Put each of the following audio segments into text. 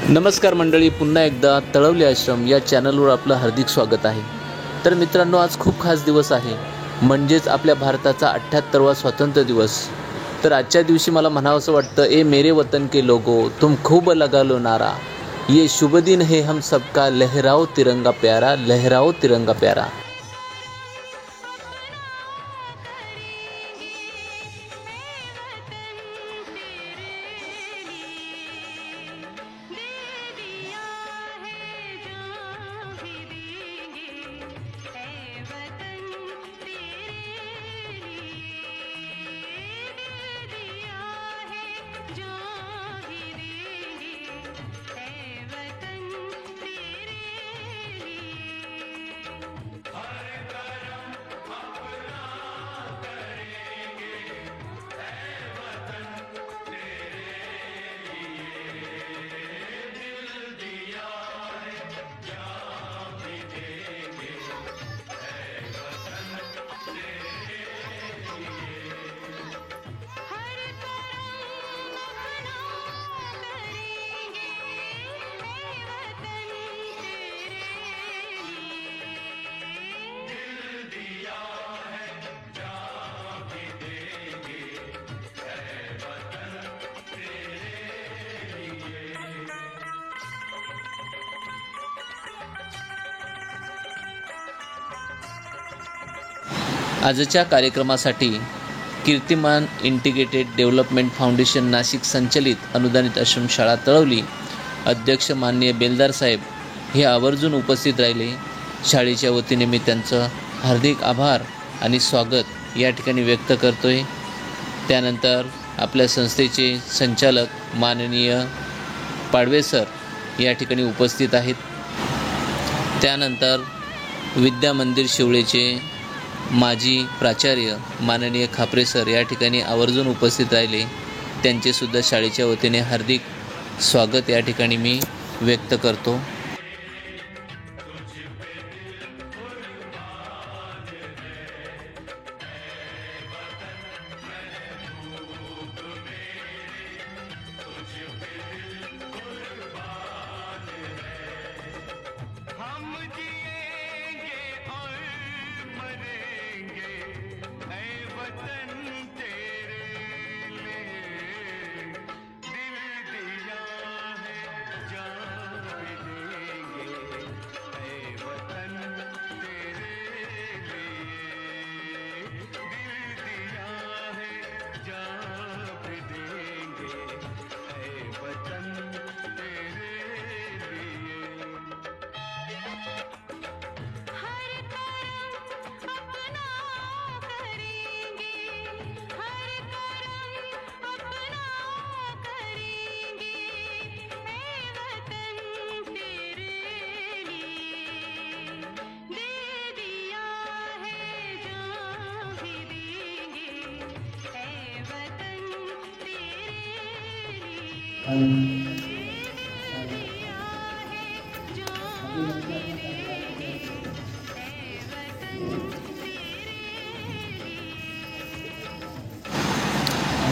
नमस्कार मंडळी, पुन्हा एकदा तळवली आश्रम या चॅनलवर आपलं हार्दिक स्वागत आहे. तर मित्रांनो, आज खूप खास दिवस आहे, म्हणजेच आपल्या भारताचा 78वा स्वातंत्र्य दिवस. तर आजच्या दिवशी मला म्हणावंसं वाटतं, ए मेरे वतन के लोगो तुम खूब लगा लो नारा, ये शुभ दिन है हम सबका, लहराओ तिरंगा प्यारा, लहराओ तिरंगा प्यारा. आजच्या कार्यक्रमासाठी कीर्तिमान इंटिग्रेटेड डेव्हलपमेंट फाउंडेशन नाशिक संचलित अनुदानित आश्रमशाळा तळवली अध्यक्ष माननीय बेलदार साहेब हे आवर्जून उपस्थित राहिले. शाळेच्या वतीने मी त्यांचं हार्दिक आभार आणि स्वागत या ठिकाणी व्यक्त करतोय. त्यानंतर आपल्या संस्थेचे संचालक माननीय पाडवे सर या ठिकाणी उपस्थित आहेत. त्यानंतर विद्या मंदिर शिवळेचे माजी प्राचार्य माननीय खापरे सर या ठिकाणी आवर्जून उपस्थित राहिले. त्यांचेसुद्धा शाळेच्या वतीने हार्दिक स्वागत या ठिकाणी मी व्यक्त करतो.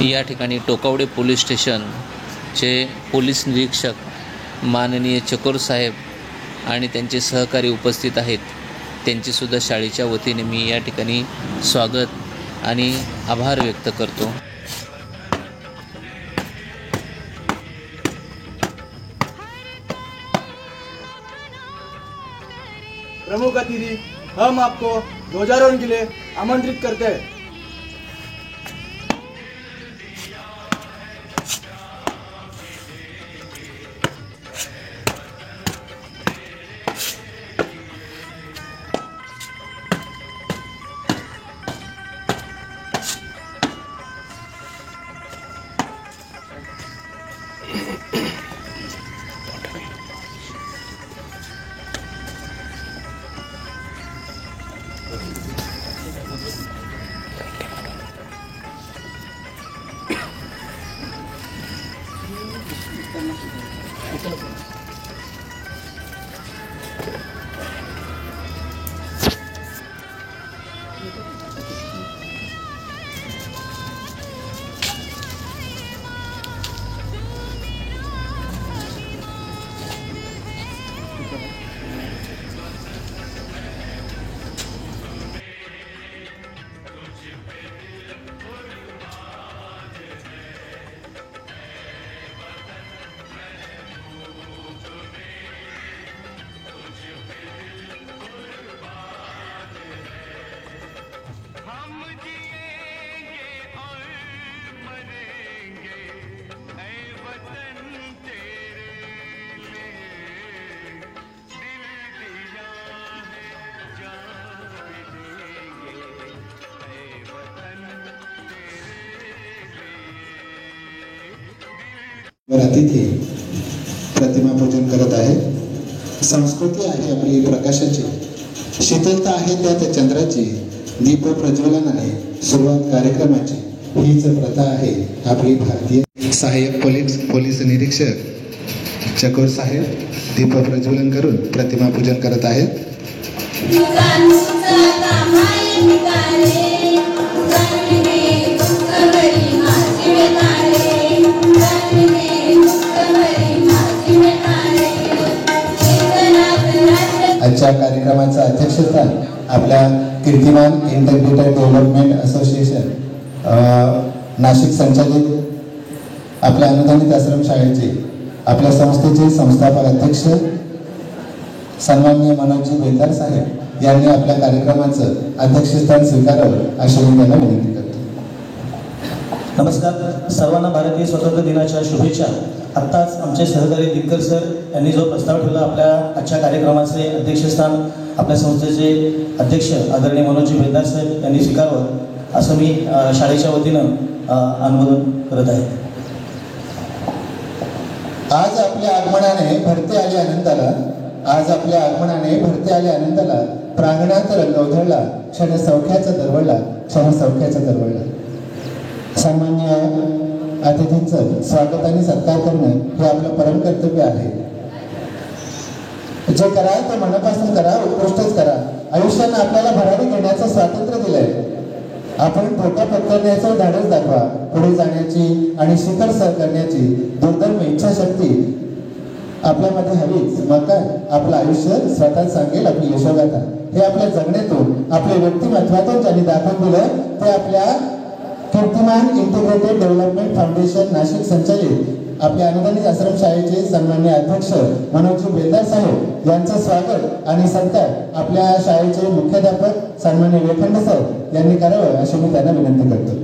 या ठिकाणी टोकावडे पोलीस स्टेशनचे पोलीस निरीक्षक माननीय चकोर साहेब आणि त्यांचे सहकारी उपस्थित आहेत. त्यांचेसुद्धा शाळेच्या वतीने मी या ठिकाणी स्वागत आणि आभार व्यक्त करतो. प्रमुख अतिथि, हम आपको ध्वजारोहण के लिए आमंत्रित करते हैं. अतिथी प्रतिमा पूजन करत आहे. संस्कृती आहे आपली प्रकाशाची, शीतलता आहे त्यात चंद्राची, दीप प्रज्वलनाने सुरुवात कार्यक्रमाची, हीच प्रथा आहे आपली भारतीय. सहाय्यक पोलीस निरीक्षक चकोर साहेब दीप प्रज्वलन करून प्रतिमा पूजन करत आहेत. आजच्या कार्यक्रमाचं अध्यक्षस्थान आपल्या कीर्तिमान इंटिग्रेटेड डेव्हलपमेंट असोसिएशन नाशिक संचालित आपल्या अनुदानित आश्रमशाळेचे आपल्या संस्थेचे संस्थापक अध्यक्ष सन्माननीय मनोजी बेलदार साहेब यांनी आपल्या कार्यक्रमाचं अध्यक्षस्थान स्वीकारावं अशी मी त्यांना विनंती करतो. नमस्कार सर्वांना, भारतीय स्वातंत्र्य दिनाच्या शुभेच्छा. आत्ताच आमचे सहकारी दिनकर सर यांनी जो प्रस्ताव ठेवला आपल्या आजच्या कार्यक्रमाचे अध्यक्षस्थान आपल्या संस्थेचे अध्यक्ष आदरणीय मनोजी बेलदार साहेब यांनी स्वीकारावं असं मी शाळेच्या वतीनं अनुमोदन करत आहे. आज आपल्या आगमनाने भरते आले आनंदाला, आज आपल्या आगमनाने भरते आले आनंदाला, प्रांगणात रंग उधळला, क्षण सौख्याचा दरवळला, क्षण सौख्याचा दरवळला. सामान्य अतिथींचं स्वागत आणि सत्कार करणं हे आपलं परम कर्तव्य आहे. जे कराल ते मनापासून करा, उत्कृष्टच करा. आयुष्यानं आपल्याला भरारी घेण्याचं स्वातंत्र्य दिलंय. आपण पोटा पत्करण्याचं धाडस दाखवा. पुढे जाण्याची आणि शिखर सर करण्याची दुर्धर्म इच्छाशक्ती आपल्यामध्ये हवीच. मग काय, आपलं आयुष्य स्वतः सांगेल आपली यशोगाथा. हे आपल्या जगण्यातून, आपल्या व्यक्तिमत्वातून ज्यांनी दाखवून दिलं ते आपल्या कीर्तिमान इंटिग्रेटेड डेव्हलपमेंट फाउंडेशन नाशिक संचालित आपल्या अनुदानित आश्रमशाळेचे सन्माननीय अध्यक्ष मनोजी बेलदार साहेब यांचं स्वागत आणि सत्कार आपल्या शाळेचे मुख्याध्यापक सन्माननीय वेखंड सर यांनी करावं अशी मी त्यांना विनंती करतो.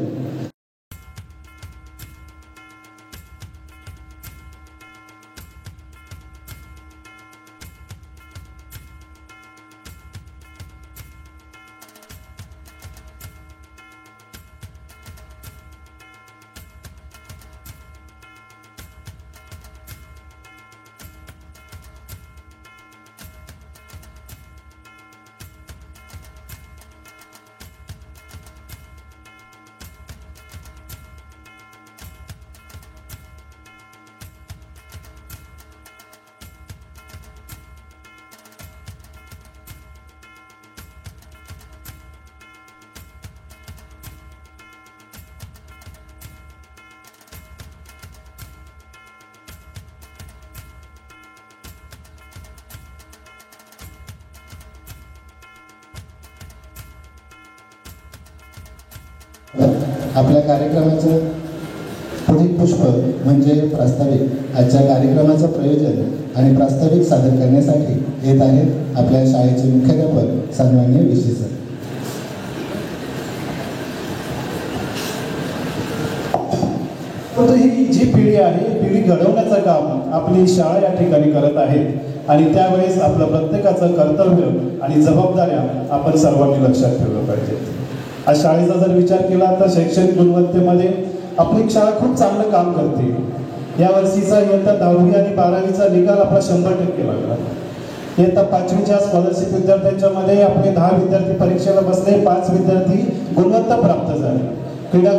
आपल्या कार्यक्रमाचं पुढील पुष्प म्हणजे प्रास्ताविक. आजच्या कार्यक्रमाचं प्रयोजन आणि प्रास्ताविक सादर करण्यासाठी येत आहेत आपल्या शाळेचे मुख्याध्यापक सन्माननीय विशी सर. ही जी पिढी आहे, पिढी घडवण्याचं काम आपली शाळा या ठिकाणी करत आहे आणि त्यावेळेस आपलं प्रत्येकाचं कर्तव्य आणि जबाबदाऱ्या आपण सर्वांनी लक्षात ठेवलं पाहिजे. आज शाळेचा जर विचार केला तर शैक्षणिक गुणवत्तेमध्ये आपली शाळा खूप चांगलं काम करते. यावर्षीचा इयत्ता 10वी आणि 12वीचा निकाल आपला 100% लागला. इयत्ता 5वीच्या स्कॉलरशिप विद्यार्थ्यांच्या मध्ये आपले 10 विद्यार्थी परीक्षेला बसले, 5 विद्यार्थी गुणवत्ता प्राप्त झाले. क्रीडा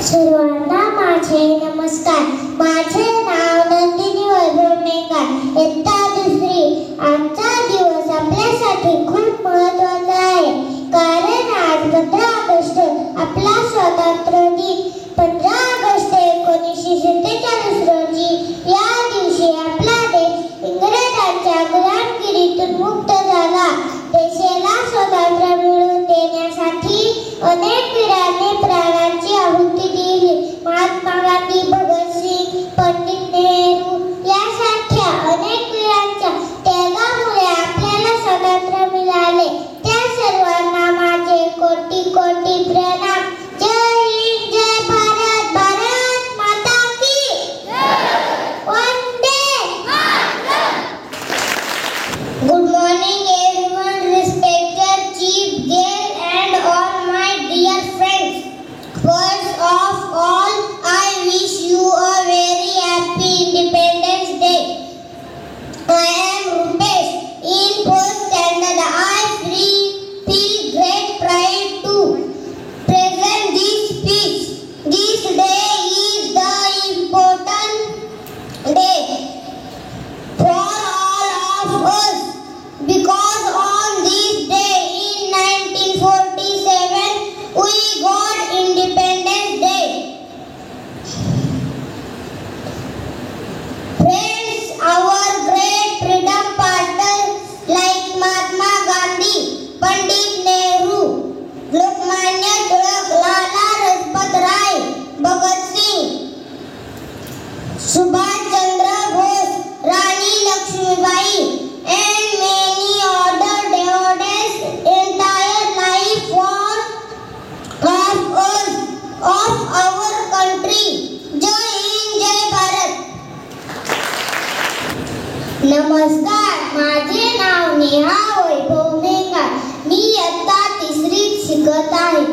सर्वांना माझे नमस्कार. माझे नाव नंदिनी वैभव मेंगार, इयत्ता 2री. आजचा दिवस आपल्यासाठी खूप महत्त्वाचा आहे, कारण आज 15 ऑगस्ट आपला स्वातंत्र्य दिन. 15 ऑगस्ट 1947 रोजी या दिवशी आपला देश इंग्रजांच्या गुलामगिरीतून मुक्त झाला. देशाला स्वातंत्र्य मिळवून देण्यासाठी अनेक वीरांनी प्राणांची आहुती दिली. महात्मा गांधी, भगतसिंग, पंडित नेहरू यासारख्या अनेक वीरांच्या त्यागामुळे आपल्याला स्वातंत्र्य मिळाले. त्या सर्वांना माझे कोटी कोटी प्रणाम. जय हिंद, जय भारत, भारत माता की Vande Mataram. Good morning everyone, respected chief guest and all my dear friends. First of Friends, our great freedom fighters like Mahatma Gandhi, Pandit Nehru, Lokmanya Tilak, Lala Rajpat Rai, Bhagat Singh, Subhash Chandra Bose, Rani Lakshmibai, and many other devotees entire life of our country. Jai Hind, Jai Bharat. नमस्कार, माझे नाव नेहा वैभव मेंगार. मी इयत्ता 3रीत शिकत आहे.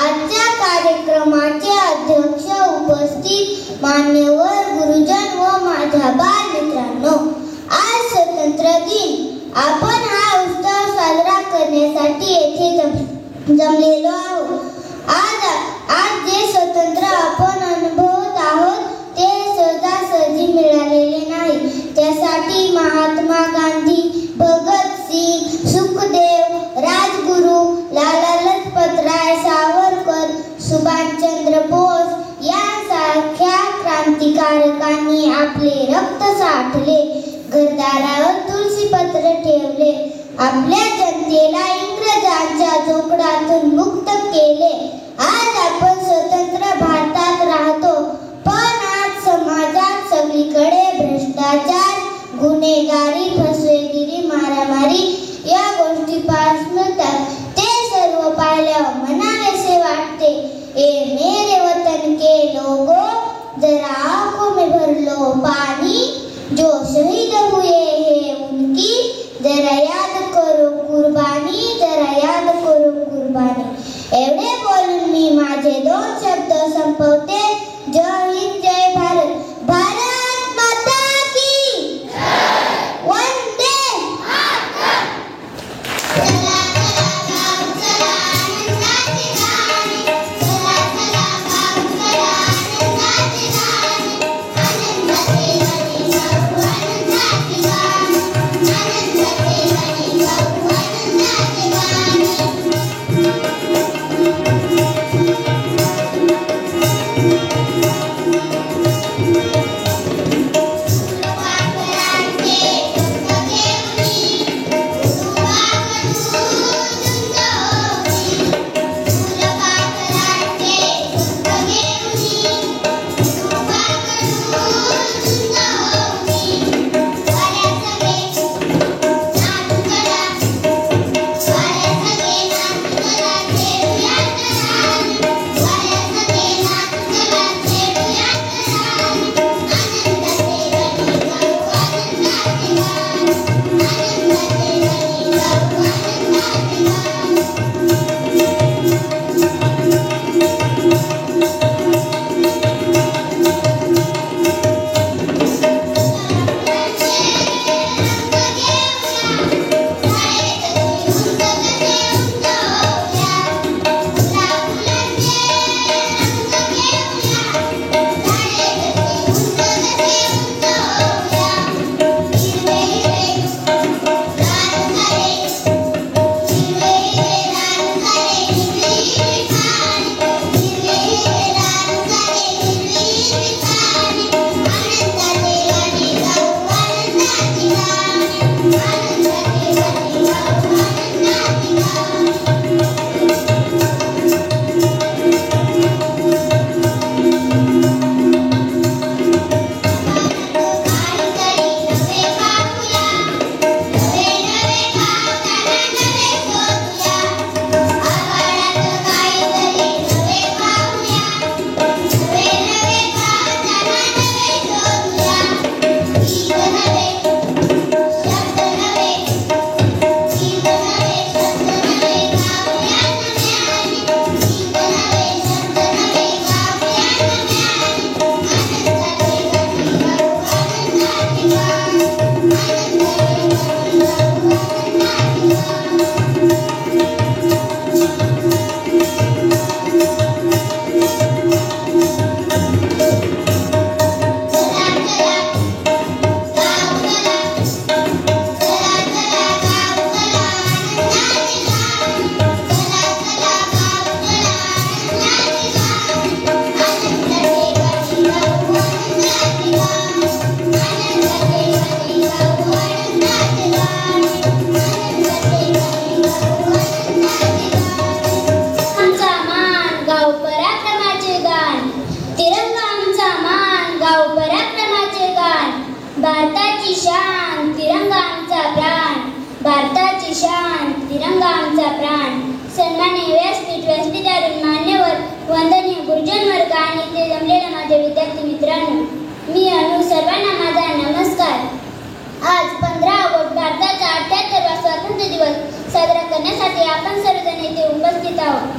आजच्या कार्यक्रमाचे अध्यक्ष, उपस्थित मान्यवर गुरुजन व माझ्या बालमित्रांनो, आज स्वतंत्र दिन. आपण हा उत्सव साजरा करण्यासाठी येथे जमलेलो आहोत. आज जे स्वातंत्र्य आपण अनुभवत आहोत ते सहजासहजी मिळालेले नाही. त्यासाठी महात्मा गांधी, भगत सिंग, सुखदेव, राजगुरू, लाला लजपत राय, सावरकर, सुभाषचंद्र बोस यांसारख्या क्रांतिकारकांनी आपले रक्त साठले, घरदारावर तुळशीपत्र ठेवले, आपल्या जनतेला इंग्रजांच्या जोखडातून मुक्त केले. आज आपण स्वतंत्र भारतात राहतो, पण आज समाजात सगळीकडे भ्रष्टाचार, गुन्हेगारी, फसवेगिरी, मारामारी या गोष्टी पाहायला मिळतात. ते सर्व पाहिल्यावर म्हणावेसे वाटते, ए मेरे वतन के लोगो, जरा आंखों में भर लो पानी, जो शहीद हुए हैं उनकी जरा याद करो कुर्बानी, जरा याद करो कुर्बानी. एवढे बोलून मी माझे 2 शब्द संपवते. जय हिंद, जय भारत. भारत माता की वंदे मातरम. चला चला गाव चला आनंदाचे गाणे, चला चला गाव चला आनंदाचे गाणे, आनंदाचे गाणे गाऊ, आनंदाचे गाणे, आनंदाचे गाणे गाऊ, आनंदाचे गाणे. Thank you. गुरुजन वर्ग आणि इथे जमलेल्या माझ्या विद्यार्थी मित्रांनो, मी अनु, सर्वांना माझा नमस्कार. आज 15 ऑगस्ट भारताचा 78वा स्वातंत्र्य दिवस साजरा करण्यासाठी आपण सर्वजण येथे उपस्थित आहोत.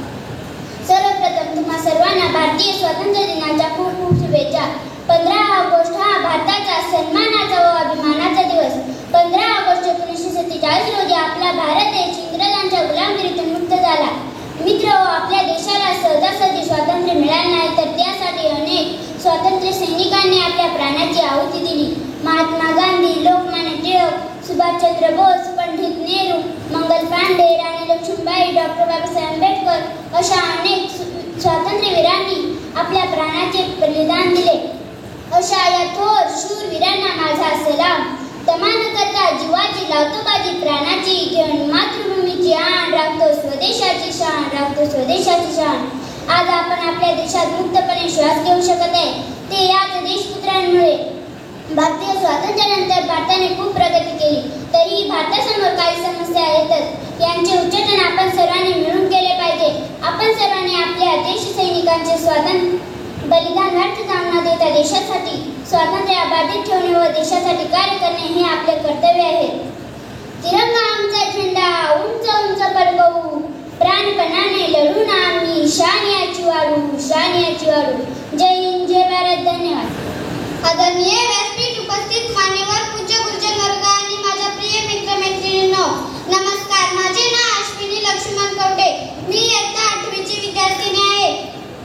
सर्वप्रथम तुम्हा सर्वांना भारतीय स्वातंत्र्य दिनाच्या खूप खूप शुभेच्छा. 15 ऑगस्ट हा भारताचा सन्मानाचा व अभिमानाचा दिवस. 15 ऑगस्ट 1947 रोजी आपला भारत देश इंग्रजांच्या गुलामगिरीतून मुक्त झाला. मित्र, आपल्या देशाला सहजासहजी स्वातंत्र्य मिळाले नाही, तर त्यासाठी अनेक स्वातंत्र्य सैनिकांनी आपल्या प्राणाची आहुती दिली. महात्मा गांधी, लोकमान्य टिळक, सुभाषचंद्र बोस, पंडित नेहरू, मंगल पांडे, राणी लक्ष्मीबाई, डॉक्टर बाबासाहेब आंबेडकर अशा अनेक स्वातंत्र्यवीरांनी आपल्या प्राणाचे बलिदान दिले. अशा या थोर शूरवीरांना माझा सलाम. तमा न करता जीवाची लावतो बाजी, प्राणाची घेऊन मातृभूमीची आण राखतो, स्वदेशाची शान राखतो, स्वदेशाची शान. आज आपण आपल्या देशात मुक्तपणे श्वास घेऊ शकत आहे, ते याच देशपुत्रांमुळे. भारतीय स्वातंत्र्यानंतर भारताने खूप प्रगती केली, तरीही भारतासमोर काही समस्या येतात. यांचे उच्चाटन आपण सर्वांनी मिळून केले पाहिजे. आपण सर्वांनी आपल्या देश सैनिकांचे बलिदान व्यर्थ जाऊ न देता देशासाठी स्वातंत्र्य अबाधित ठेवणे व देशासाठी कार्य करणे हे आपले कर्तव्य आहे. तिरंगा आमचा झेंडा उंच उंच फडकवू, प्राणपणाने लढून आम्ही शान याची वाढू, शान याची वाढू. जय हिंद, जय भारत. धन्यवाद. आदरणीय व्यासपीठ उपस्थित मान्यवर पूज्य गुरुजन वर्ग आणि माझ्या प्रिय मित्रमैत्रिणींनो, नमस्कार. माझे नाव अश्विनी लक्ष्मण कवटे. मी इयत्ता 8वीची विद्यार्थिनी आहे.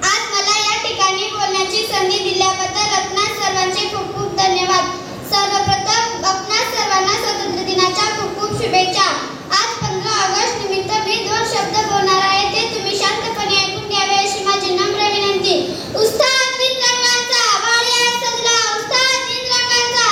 आज मला या ठिकाणी बोलण्याची संधी दिल्याबद्दल आपणा सर्वांचे खूप खूप धन्यवाद. सर्वप्रथम आपणा सर्वांना स्वातंत्र्य दिनाच्या खूप खूप शुभेच्छा. आज 15 ऑगस्ट निमित्त मी 2 शब्द बोलणार आहे, ते तुम्ही शांतपणे ऐकून घ्यावे अशी माझी नम्र विनंती. उत्साह 3 रंगांचा, बाळ्या सजला उत्साह 3 रंगांचा,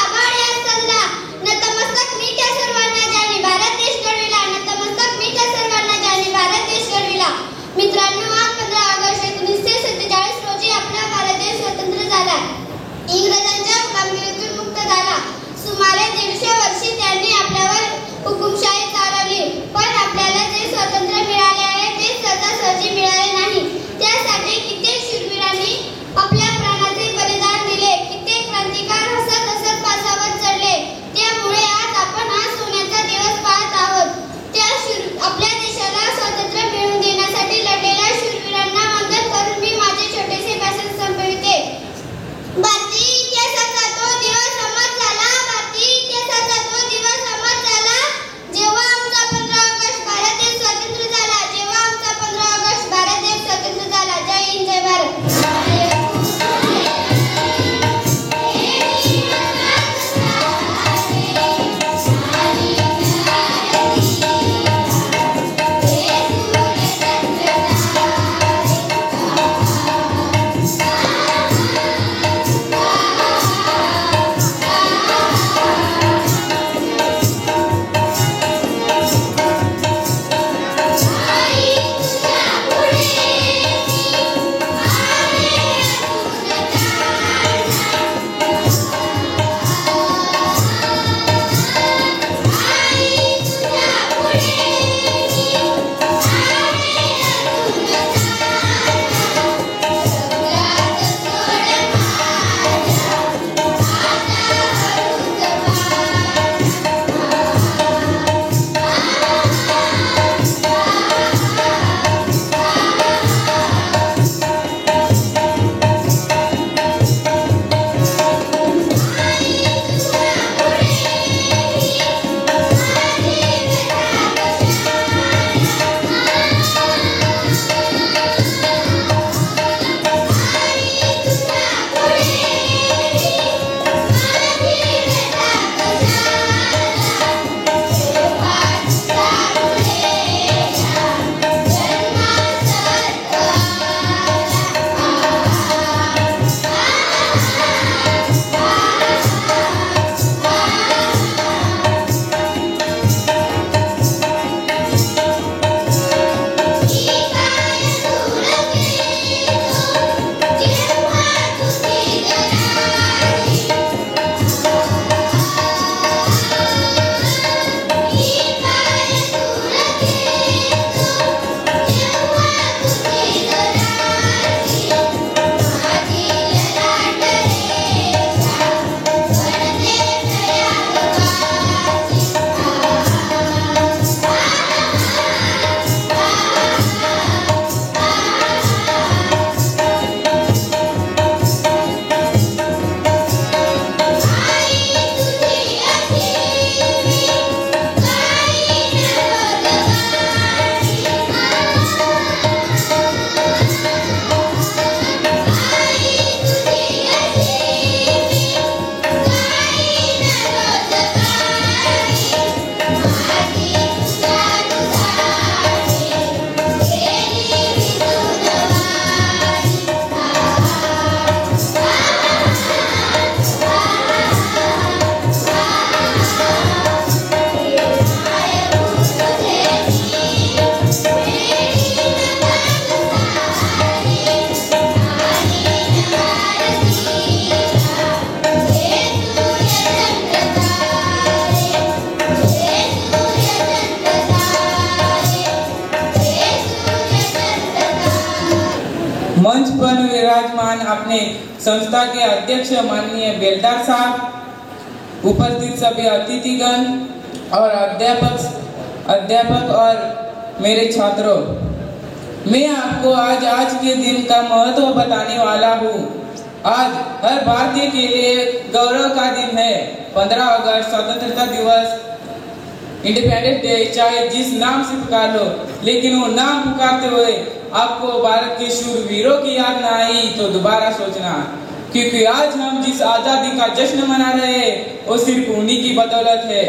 विराजमान अपने संस्था के अध्यक्ष माननीय बेलदार साहब, उपस्थित सभी अतिथिगण और अध्यापक और मेरे छात्रों, मैं आपको आज के दिन का महत्व बताने वाला हूँ। आज हर भारतीय के लिए गौरव का दिन है। 15 अगस्त स्वतंत्रता दिवस, इंडिपेंडेंस डे, चाहे जिस नाम से पुकार लो, लेकिन वो नाम पुकारते हुए आपको भारत के शूरवीरों की याद ना आई तो दोबारा सोचना, क्योंकि आज हम जिस आजादी का जश्न मना रहे हैं वो सिर्फ उन्हीं की बदौलत है।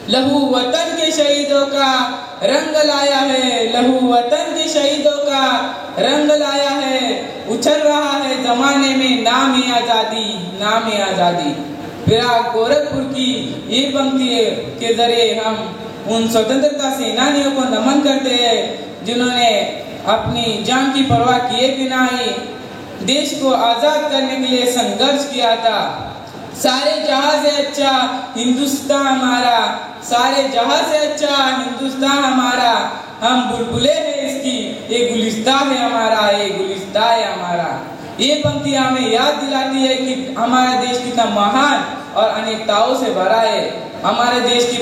लहू वतन के शहीदों का रंग लाया है, लहू वतन के शहीदों का रंग लाया है, उछल रहा है जमाने में नाम है आजादी, नाम है आजादी। विराट गोरखपुर की ये पंक्ति के जरिए हम उन स्वतंत्रता सेनानियों को नमन करते हैं जिन्होंने अपनी जान की परवाह किए बिना ही देश को आजाद करने के लिए संघर्ष किया था। सारे जहां से अच्छा हिंदुस्तान हमारा, सारे जहां से अच्छा हिंदुस्तान हमारा, हम बुलबुले हैं इसकी, ये गुलिस्ता है हमारा, ये गुलिस्ता है हमारा। ये पंक्ति हमें याद दिलाती है कि हमारा देश कितना महान और अनेकताओं से भरा है। हमारे देश की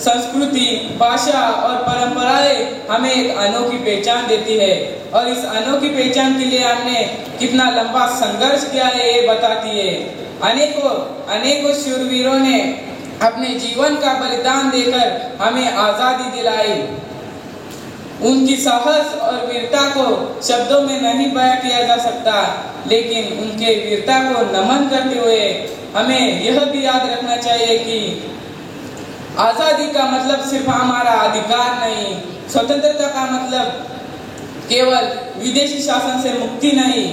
संस्कृति, भाषा और परंपराएं हमें एक अनोखी पहचान देती है और इस अनोखी पहचान के लिए हमने कितना लंबा संघर्ष किया है ये बताती है। अनेकों शूरवीरों ने अपने जीवन का बलिदान देकर हमें आजादी दिलाई। उनकी साहस और वीरता को शब्दों में नहीं बयां किया जा सकता, लेकिन उनके वीरता को नमन करते हुए हमें यह भी याद रखना चाहिए कि आजादी का मतलब सिर्फ हमारा अधिकार नहीं, स्वतंत्रता का मतलब केवल विदेशी शासन से मुक्ति नहीं,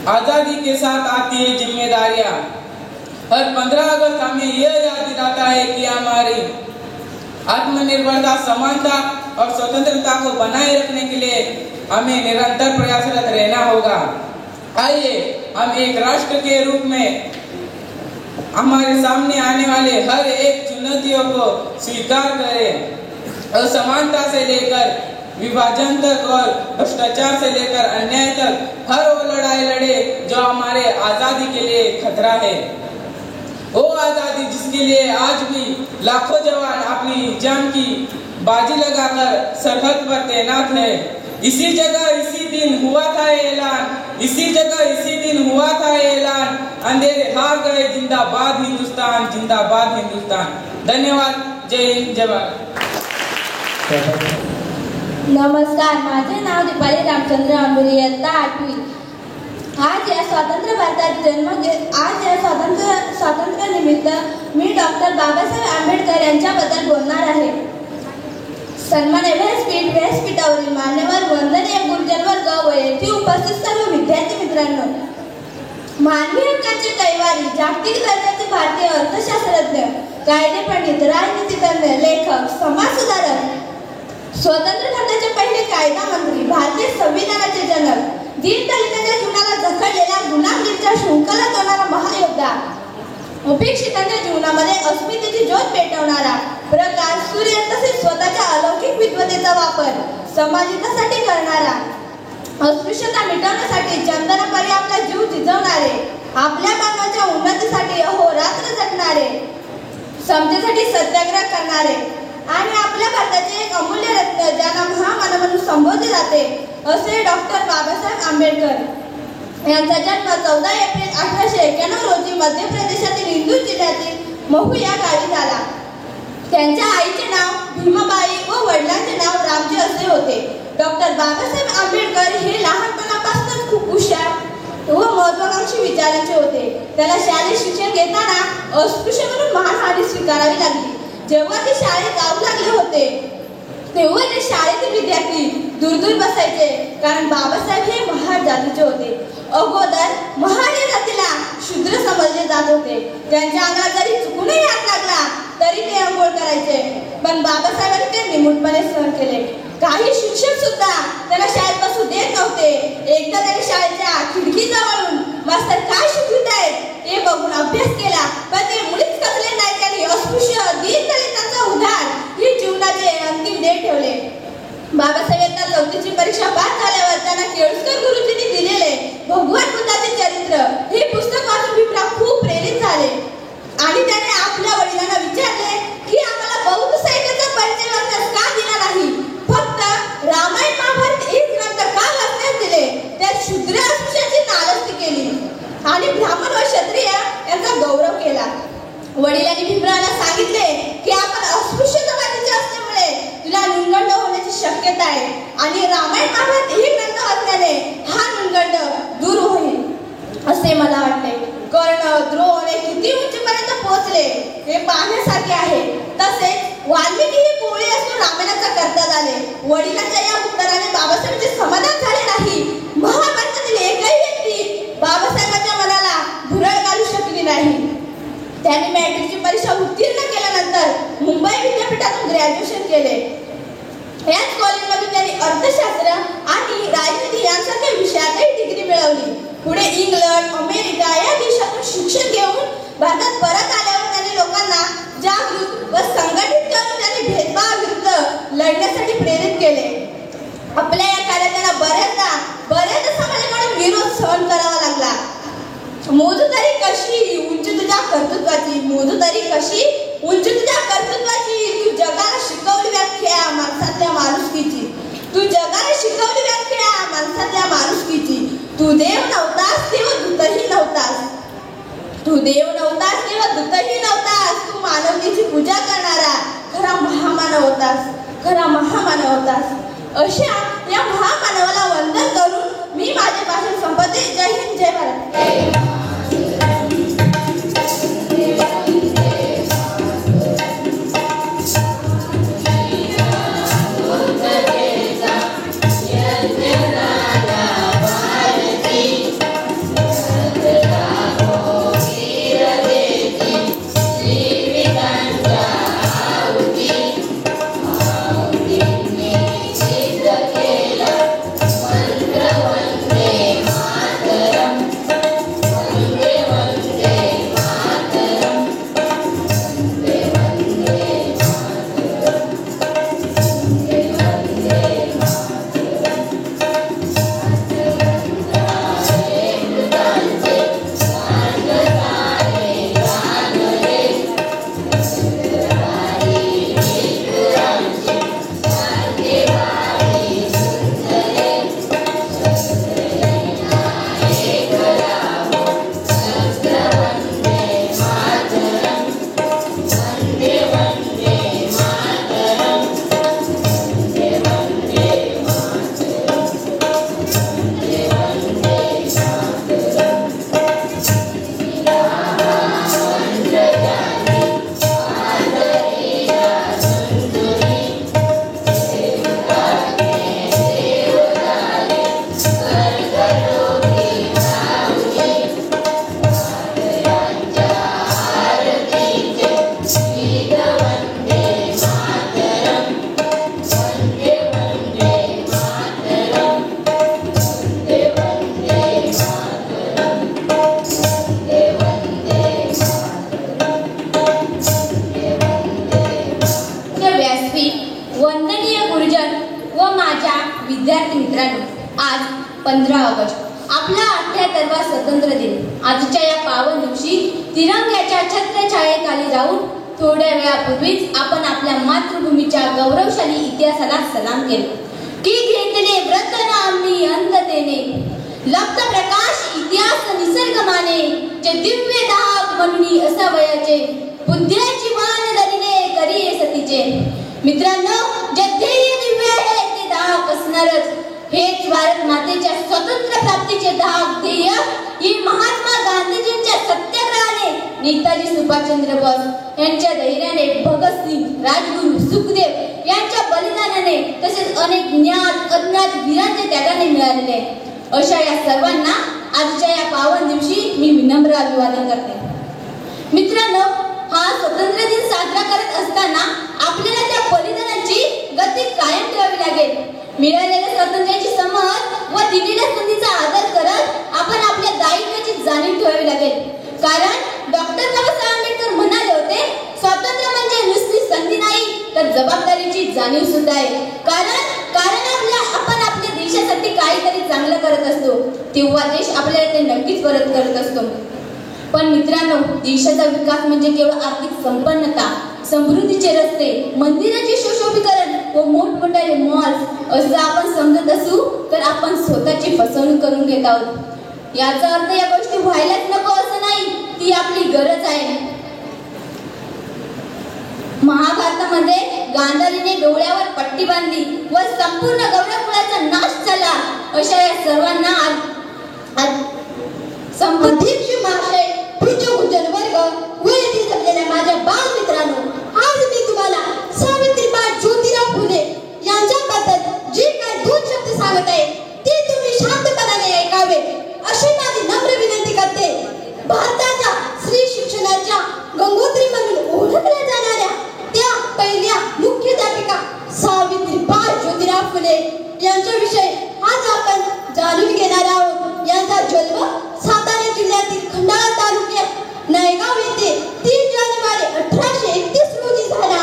आजादी के साथ आती है जिम्मेदारियां। हर 15 अगस्त हमें यह याद दिलाता है कि हमारी आत्मनिर्भरता, समानता और स्वतंत्रता को बनाए रखने के लिए हमें निरंतर प्रयासरत रहना होगा। आइए हम एक राष्ट्र के रूप में हमारे सामने आने वाले हर एक चुनौतियों को स्वीकार करें और समानता से लेकर विभाजन तक और भ्रष्टाचार से लेकर अन्याय तक हर वो लड़ाई लड़े जो हमारे आजादी के लिए खतरा है। वो आजादी जिसके लिए आज भी लाखों जवान अपनी जान की बाजी लगाकर सरहद पर तैनात है। इसी जगह इसी दिन हुआ था ऐलान, इसी जगह इसी दिन हुआ था ऐलान, अंधेरे हार गए, जिंदाबाद हिंदुस्तान, जिंदाबाद हिंदुस्तान। धन्यवाद। जय हिंद, जय भारत। नमस्कार, माझे नाव दीपाली रामचंद्र अंबुरी, इयत्ता 8वी। आज या स्वतंत्र भारतात आज या स्वातंत्र्य निमित्त मी डॉक्टर बाबासाहेब आंबेडकर यांच्याबद्दल बोलणार आहे। सन्मान्य व्यासपीठावरील मान्यवर, वंदनीय गुरुजन वर्ग व येथे उपस्थित सर्व विद्यार्थी मित्रांनो, मानवी हक्कांचे कैवारी, जागतिक दर्जाचे भारतीय अर्थशास्त्रज्ञ, कायदे पंडित, राजनीतिज्ञ, लेखक, समाज सुधारक, स्वतंत्र भारताचे पहिले कायदा मंत्री, भारतीय संविधानाचे जनक, दीनदलितांच्या जीवनाला जखडलेल्या गुलामगिरीच्या शृंखला तोडणारा महायोद्धा, उपेक्षितांच्या जीवनामध्ये अस्मितेची ज्योत पेटवणारा, प्रकाश सूर्य तसेच स्वतःच्या अलौकिक विद्वतेचा वापर समाजहितासाठी करणारा, अस्पृश्यता मिटवण्यासाठी चंदनापारी आपला जीव झिजवणारे, आपल्या मानवाच्या उन्नतीसाठी अहोरात्र झटणारे, समतेसाठी सत्याग्रह करणारे आणि आपल्या भारताचे एक अमूल्य रत्न ज्यांना महामानव म्हणून संबोधले जाते असे डॉक्टर बाबासाहेब आंबेडकर यांचा जन्म 14 एप्रिल 1891 रोजी मध्य प्रदेशातील इंदूर जिल्ह्यातील महू या गावी झाला। त्यांच्या आईचे नाव भीमाबाई व वडिलांचे नाव रामजी असे होते। डॉक्टर बाबासाहेब आंबेडकर हे लहानपणापासूनच खूप हुशार व महत्वाकांक्षी विचारांचे होते। त्याला शालेय शिक्षण घेताना अस्पृश्य म्हणून मानहानी स्वीकारावी लागली। जेव्हा ते शाळेत जाऊ लागले होते तेव्हा ते शाळेतील विद्यार्थी दूर बसायचे, कारण बाबासाहेब हे महार जातीचे होते। अगोदर महार या जातीला शूद्र समजले जात होते। त्यांच्या अंगात जरी चुकूनही हात लागला तरी ते अंघोळ करायचे, पण बाबासाहेबांनी ते निमूटपणे सहन केले। काही शिक्षक सुद्धा त्याला शाळेत बसू देत नव्हते। एकदा त्याने शाळेच्या खिडकीजवळून मास्तर काय शिकवत आहेत हे बघून अभ्यास केला, पण ते मुळीच कळले नाही। त्यांनी अस्पृश्य, दीनदलितांचा उद्धार ही जीवनाचे अंतिम ध्येय ठेवले। बाबासाहेबांना 4थीची परीक्षा पास झाल्यावर त्यांना केळुसकर गुरुजींनी वडिलांनी भीमरावाला सांगितले की आपण अस्पृश्य जमातीचे असल्यामुळे तुला नुनगंड होण्याची शक्यता आहे आणि रामायण महाभारत हे ग्रंथ वाचल्याने हा नुनगंड दूर होईल असे मला वाटते. कर्ण द्रोण हे किती उंचीपर्यंत पोहोचले हे पाहण्यासारखे आहे. तसेच वाल्मिकी ही कोळी असून रामायणाचा कर्ता झाले. वडिलांच्या या उत्तराने बाबासाहेबांचे समाधान झाले नाही. महाभारतातील एकही व्यक्ती बाबासाहेबांच्या मनाला भुरळ घालू शकली नाही. त्यांनी मॅट्रिकची परीक्षा उत्तीर्ण केल्यानंतर मुंबई विद्यापीठातून ग्रॅज्युएशन केले. याच कॉलेजमधून त्यांनी अर्थशास्त्र आणि राजनीती यांसारख्या विषयातही डिग्री मिळवली. पुढे इंग्लंड, अमेरिका या देशातून शिक्षण घेऊन भारतात परत आल्यावर त्यांनी लोकांना जागृत व संघटित करून त्यांनी भेदभावाविरुद्ध लढण्यासाठी प्रेरित केले. आपल्या या कार्यात त्यांना बऱ्याचदा समाजाकडून विरोध सहन करावा लागला. मोजूदारी कशी उंच तुझ्या कर्तृत्वाची, मोजूदारी कशी उंच तुझ्या कर्तृत्वाची. तू जगाला शिकवली व्याख्या माणसातल्या माणुसकीची, तू जगाला शिकवली व्याख्या माणसातल्या माणुसकीची. तू देव नव्हतास तेव्हा दूतही नव्हतास, तू देव नव्हतास तेव्हा दूतही नव्हतास. तू मानवतेची पूजा करणारा खरा महामानव होतास, खरा महामानव होतास. अशा या महामानवाला वंदन करून मी माझे भाषण संपवते. जय हिंद, जय भारत. वंदनीय गुरुजन व माझ्या विद्यार्थी मित्रांनो, आज 15 ऑगस्ट आपला 78वा स्वातंत्र्य दिन. आजच्या या पावन दिवशी तिरंग्याच्या छत्रछायेखाली राहून थोड्या वेळापूर्वीच आपण आपल्या मातृभूमीच्या गौरवशाली इतिहासाला सलाम केला. की घेतले व्रत आम्ही अंधतेने, लप्त प्रकाश इतिहास निसर्ग माने, जे दिव्य दाहक म्हणून असावयाचे, बुद्ध्याची मान धरिले करी सतीचे. मित्रांनो, जे ध्येय दिव्य आहे ते दाहक असणारच. हेच भारत मातेच्या स्वतंत्र प्राप्तीचे दाहक ध्येय ही महात्मा गांधीजींच्या सत्याग्रहाने, नेताजी सुभाषचंद्र बोस यांच्या धैर्याने, भगतसिंग, राजगुरू, सुखदेव यांच्या बलिदानाने, तसेच अनेक ज्ञात अज्ञात वीरांच्या त्यागाने मिळालेले. अशा या सर्वांना आजच्या या पावन दिवशी मी विनम्र अभिवादन करते. मित्रांनो, हा स्वातंत्र्य दिन साजरा करत असताना आपल्याला त्या बलिदानाची गती कायम ठेवावी लागेल. मिळालेल्या स्वातंत्र्याची समज व दिलेल्या संधीचा आदर करत आपण आपल्या दायित्वाची जाणीव ठेवावी लागेल. कारण डॉक्टर बाबासाहेब आंबेडकर म्हणाले होते, स्वातंत्र्य म्हणजे नुसती संधी नाही तर जबाबदारीची जाणीव सुद्धा आहे. कारण आपण आपल्या देशासाठी काहीतरी चांगलं करत असतो तेव्हा देश आपल्याला ते नक्कीच परत करत असतो. पण मित्रांनो, देशाचा विकास म्हणजे केवळ आर्थिक संपन्नता, समृद्धीचे रस्ते, मंदिराचे सुशोभीकरण व मोठमोठाले मॉल्स असं आपण समजत असू तर आपण स्वतःची फसवणूक करून घेत आहोत. याचा अर्थ या गोष्टी व्हायलाच नको असं नाही, ती आपली गरज आहे. गांधारीने डोळ्यावर पट्टी बांधली व संपूर्ण गौरव कुळाचा नाश झाला, अशा या सर्वांना अध्यक्ष महाशय, पूज्य गुरुजन वर्ग व येथे जमलेल्या माझ्या बालमित्रांनो, आज मी तुम्हाला सावित्रीबाई ज्योतिराव फुले यांच्याबद्दल जे काय 2 शब्द सांगत आहे ते तुम्ही शांतपणाने ऐकावे अशी माझी नम्र विनंती करते. भारताच्या स्त्री शिक्षणाच्या गंगोत्री म्हणून ओळखल्या जाणाऱ्या त्या पहिल्या मुख्याध्यापिका सावित्रीबाई ज्योतिराव फुले यांच्याविषयी आज आपण जाणून घेणार आहोत. यांचा जन्म सातारा जिल्ह्यातील खंडाळा तालुक्यात नायगाव येथे 3 जानेवारी 1831 रोजी झाला.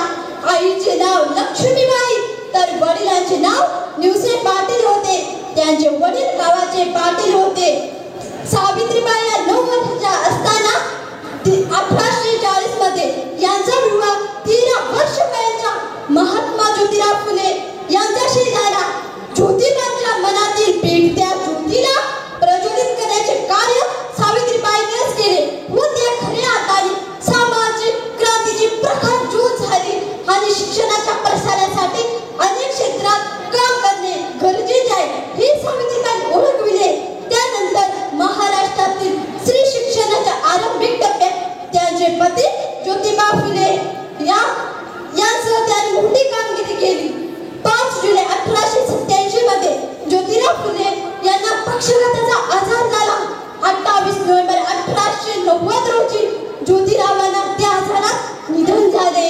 आईचे नाव लक्ष्मीबाई तर वडिलांचे नाव निवसे पाटील होते. त्यांचे वडील गावाचे पाटील होते. सावित्रीबाई या 9 वर्षाच्या असताना 1840 मध्ये यांचा विवाह 13 वर्ष वयाच्या महात्मा ज्योतिराव फुले यांच्याशी झाला. ज्योतिबांच्या मनातील पेटत्या ज्योतीला प्रज्वलित करण्याचे कार्य सावित्रीबाईंनीच केले व त्या खऱ्या अर्थाने सामाजिक क्रांतीची प्रखर ज्योत झाली आणि शिक्षणाच्या प्रसारासाठी अनेक क्षेत्रात काम करणे गरजेचे आहे हे सावित्रीबाईंनी ओळखविले. त्यानंतर महाराष्ट्रातील स्त्री शिक्षणाच्या आरंभिक टप्प्यात त्यांचे पती ज्योतिबा फुले यांसह त्यांनी मोठी कामगिरी केली. 5 जुलै 1887 मध्ये ज्योतिराव फुले यांना पक्षाघाताचा आजार झाला. 28 नोव्हेंबर 1890 रोजी ज्योतिरावांना त्या आजारात निधन झाले.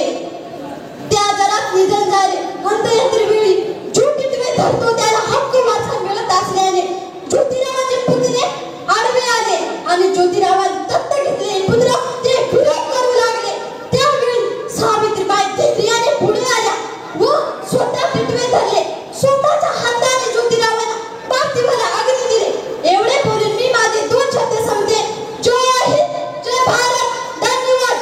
अंत्ययात्रेवेळी जो टिटवे धरतो त्याला हक्क वाचा मिळत असल्याने ज्योतिरावांचे पुतणे आडवे आले आणि ज्योतिरावांनी दत्त घेतलेले पुत्र ते विरोध करू लागले. त्यावेळी सावित्रीबाई धैर्याने पुढे आल्या व स्वतः टिटवे धरले. स्वतःच्या हाताने ज्योतिरावांना पार्थिवाला अग्नी दिले. एवढे बोलून मी माझे 2 शब्द समजे. जय हिंद, जय भारत, धन्यवाद.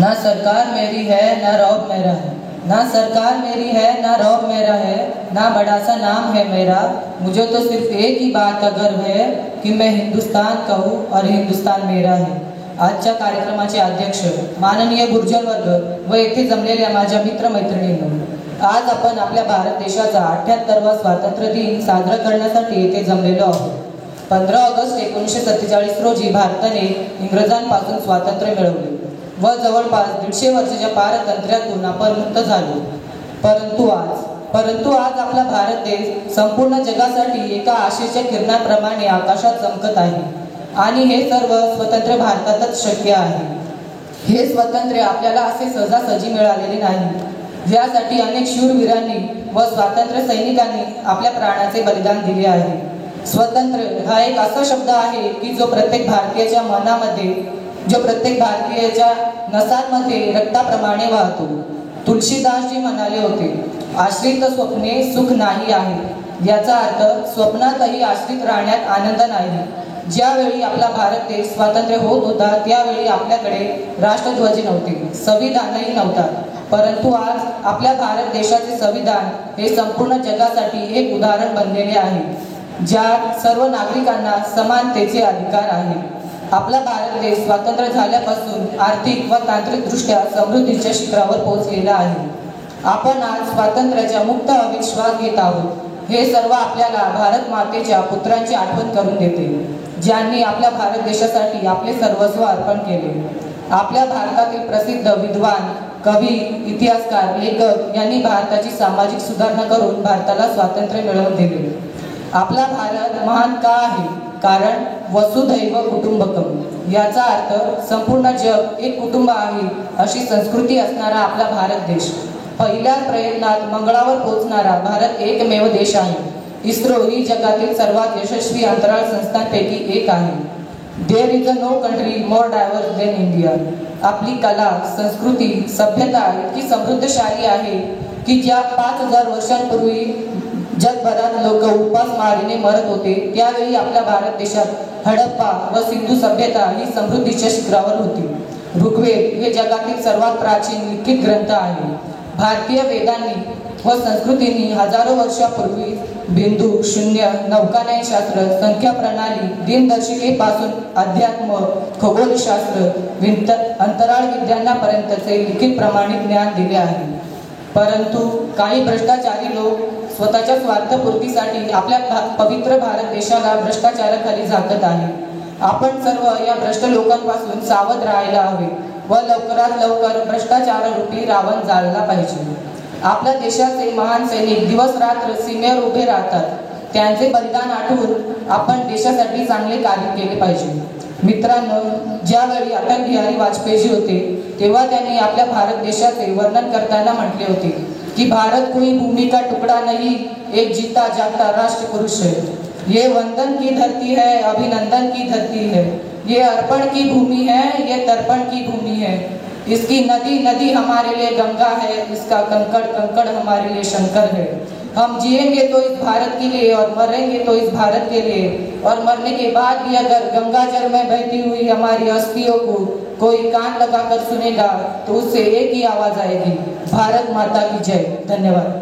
ना सरकार मेरी है ना रौब मेरा है, ना सरकार मेरी है ना रौब मेरा है, ना बड़ा सा नाम है मेरा, मुझे तो सिर्फ एक ही बात का गर्व है कि मैं हिंदुस्तान का हूँ और हिंदुस्तान मेरा है. आजच्या कार्यक्रमाचे अध्यक्ष माननीय गुरुजन वर्ग व येथे जमलेल्या माझ्या मित्रमैत्रिणींनो, आज आपण आपल्या भारत देशाचा 78वा स्वातंत्र्य दिन साजरा करण्यासाठी येथे जमलेलो आहोत. 15 ऑगस्ट 1947 रोजी भारताने इंग्रजांपासून स्वातंत्र्य मिळवले व जवळपास 150 वर्षाच्या पारतंत्र्यातून आपण मुक्त झालो. परंतु आज आपला भारत देश संपूर्ण जगासाठी एका आशेच्या किरणाप्रमाणे आकाशात चमकत आहे आणि हे सर्व स्वतंत्र भारतातच शक्य आहे. हे स्वातंत्र्य आपल्याला असे सहजासहजी मिळालेले नाही. यासाठी अनेक शूरवीरांनी व स्वातंत्र्य सैनिकांनी आपल्या प्राणाचे बलिदान दिले आहे. स्वातंत्र्य हा एक असा शब्द आहे की जो प्रत्येक भारतीयाच्या मनामध्ये, जो प्रत्येक भारतीयाच्या नसांमध्ये रक्ताप्रमाणे वाहतो. तुलसीदासजी म्हणाले होते, आश्रित स्वप्ने सुख नाही आहे. याचा अर्थ स्वप्नातही आश्रित राहण्यात आनंद नाही. ज्यावेळी आपला भारत देश स्वातंत्र्य होत होता त्यावेळी आपल्याकडे राष्ट्रध्वज नव्हते, संविधानही नव्हता. परंतु आज आपल्या भारत देशाचे संविधान हे संपूर्ण जगासाठी एक उदाहरण बनलेले आहे, ज्यात सर्व नागरिकांना समानतेचे अधिकार आहे. आपला भारत देश स्वातंत्र्य झाल्यापासून आर्थिक व तांत्रिक दृष्ट्या समृद्धीच्या शिखरावर पोहोचलेला आहे. आपण आज स्वातंत्र्याच्या मुक्त हवेत श्वास घेत आहोत. हे सर्व आपल्याला भारत मातेच्या पुत्रांची आठवण करून देते, ज्यांनी आपल्या भारत देशासाठी आपले सर्वस्व अर्पण केले. आपल्या भारतातील प्रसिद्ध विद्वान, कवी, इतिहासकार, लेखक यांनी भारताची सामाजिक सुधारणा करून भारताला स्वातंत्र्य मिळवून दिले. आपला भारत महान का आहे? कारण वसुधैव कुटुंबकम, याचा अर्थ संपूर्ण जग एक कुटुंब आहे अशी संस्कृती असणारा आपला भारत देश. पहिल्या प्रयत्नात मंगळावर पोहोचणारा भारत एकमेव देश आहे. इस्रो ही जगातील सर्वात यशस्वी अंतराळ संस्थांपैकी एक आहे. There is no country more diverse than India. आपली कला, संस्कृती, सभ्यता इतकी समृद्धशाली आहे की ज्या 5000 वर्षांपूर्वी जगभरात लोक उपासमारीने मरत होते, त्यावेळी आपल्या भारत देशात हडप्पा व सिंधू सभ्यता ही समृद्धीच्या शिखरावर होती. ऋग्वेद हे जगातील सर्वात प्राचीन लिखित ग्रंथ आहे. भारतीय वेदांनी व संस्कृतींनी हजारो वर्षापूर्वी बिंदू, शून्य, नौकानयनशास्त्र, संख्या प्रणाली, दिनदर्शिकेपासून अध्यात्म, खगोलशास्त्र, अंतराळ विज्ञानापर्यंतचे लिखित प्रमाणित ज्ञान दिले आहे. परंतु काही भ्रष्टाचारी लोक स्वतःच्या स्वार्थपूर्तीसाठी आपल्या पवित्र भारत देशाला भ्रष्टाचाराखाली झाकत आहे. आपण सर्व या भ्रष्ट लोकांपासून सावध राहायला हवे व लवकरात लवकर भ्रष्टाचाररूपी रावण जाळला पाहिजे. आपल्या देशाचे महान सैनिक दिवस रात्र सीमेवर उभे राहतात. त्यांचे बलिदान आठवून आपण देशासाठी चांगले कार्य केले पाहिजे. मित्रांनो, ज्यावेळी अटल बिहारी वाजपेयी होते तेव्हा त्यांनी आपल्या भारत देशाचे वर्णन करताना म्हटले होते की भारत कोई भूमि का टुकड़ा नहीं, एक जीता जागता राष्ट्र पुरुष है. ये वंदन की धरती है, अभिनंदन की धरती है. ये अर्पण की भूमि है, ये तर्पण की भूमि है. इसकी नदी नदी हमारे लिए गंगा है, इसका कंकड़ कंकड़ हमारे लिए शंकर है. हम जिएंगे तो इस भारत के लिए और मरेंगे तो इस भारत के लिए. और मरने के बाद भी अगर गंगा जल में बहती हुई हमारी अस्थियों को कोई कान लगाकर सुनेगा तो उससे एक ही आवाज आएगी, भारत माता की जय. धन्यवाद.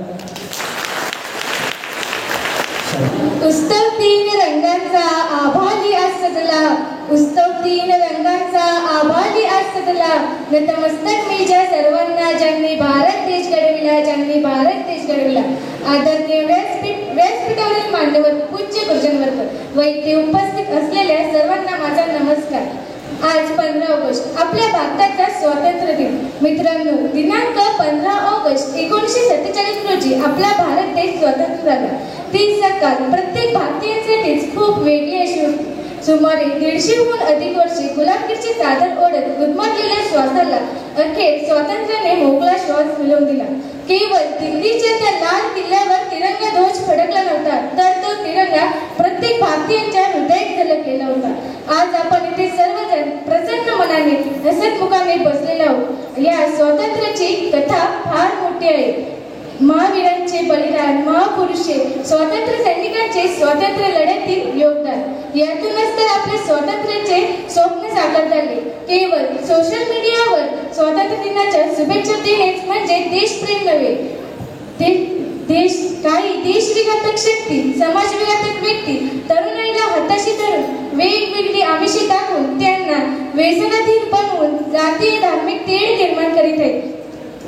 उत्सव तीन रंगांचा आभाली आज सजला. उत्सव तीन रंगांचा आभाली आज सजला. नतमस्तक मी ज्या सर्वांना ज्यांनी भारत देश घडविला, ज्यांनी भारत देश घडविला. आदरणीय व्यासपीठावरील मान्यवर, पूज्य गुरुजनवर्ग व इथे उपस्थित असलेल्या सर्वांना माझा नमस्कार. आज 15 ऑगस्ट आपल्या भारताचा स्वातंत्र्य दिन. मित्रांनो, दिनांक 15 ऑगस्ट 1947 रोजी आपला भारत देश स्वतंत्र झाला. ती सकाळ प्रत्येक भारतीयांसाठीच खूप वेगळी अशी होती. सुमारे 150हून अधिक वर्षे गुलामगिरीची चादर ओढत गुदमरलेल्या श्वासाला अखेर स्वातंत्र्याने मोकळा श्वास मिळवून दिला. केवळ दिल्लीच्या त्या लाल किल्ल्यावर तिरंगा ध्वज फडकला नव्हता, तर तो तिरंगा प्रत्येक भारतीयांच्या हृदयात झळकलेला होता. आज आपण इथे सर्वजण प्रसन्न मनाने हसतमुखाने बसलेले आहोत. या स्वातंत्र्याची कथा फार मोठी आहे. महावीरांचे बलिदान, महापुरुषे, स्वातंत्र्य सैनिकांचे स्वातंत्र्य लढ्यातील योगदान, यातूनच तर आपल्या स्वातंत्र्याचे स्वप्न साकार झाले. केवळ सोशल मीडियावर स्वातंत्र्य दिनाच्या शुभेच्छा देणेच म्हणजे देशप्रेम नव्हे. काही देशविघातक शक्ती, समाजविघातक व्यक्ती तरुणाईला हाताशी धरून वेगवेगळी आमिषे टाकून त्यांना व्यसनाधीन बनवून जातीय धार्मिक तेढ निर्माण करीत आहेत.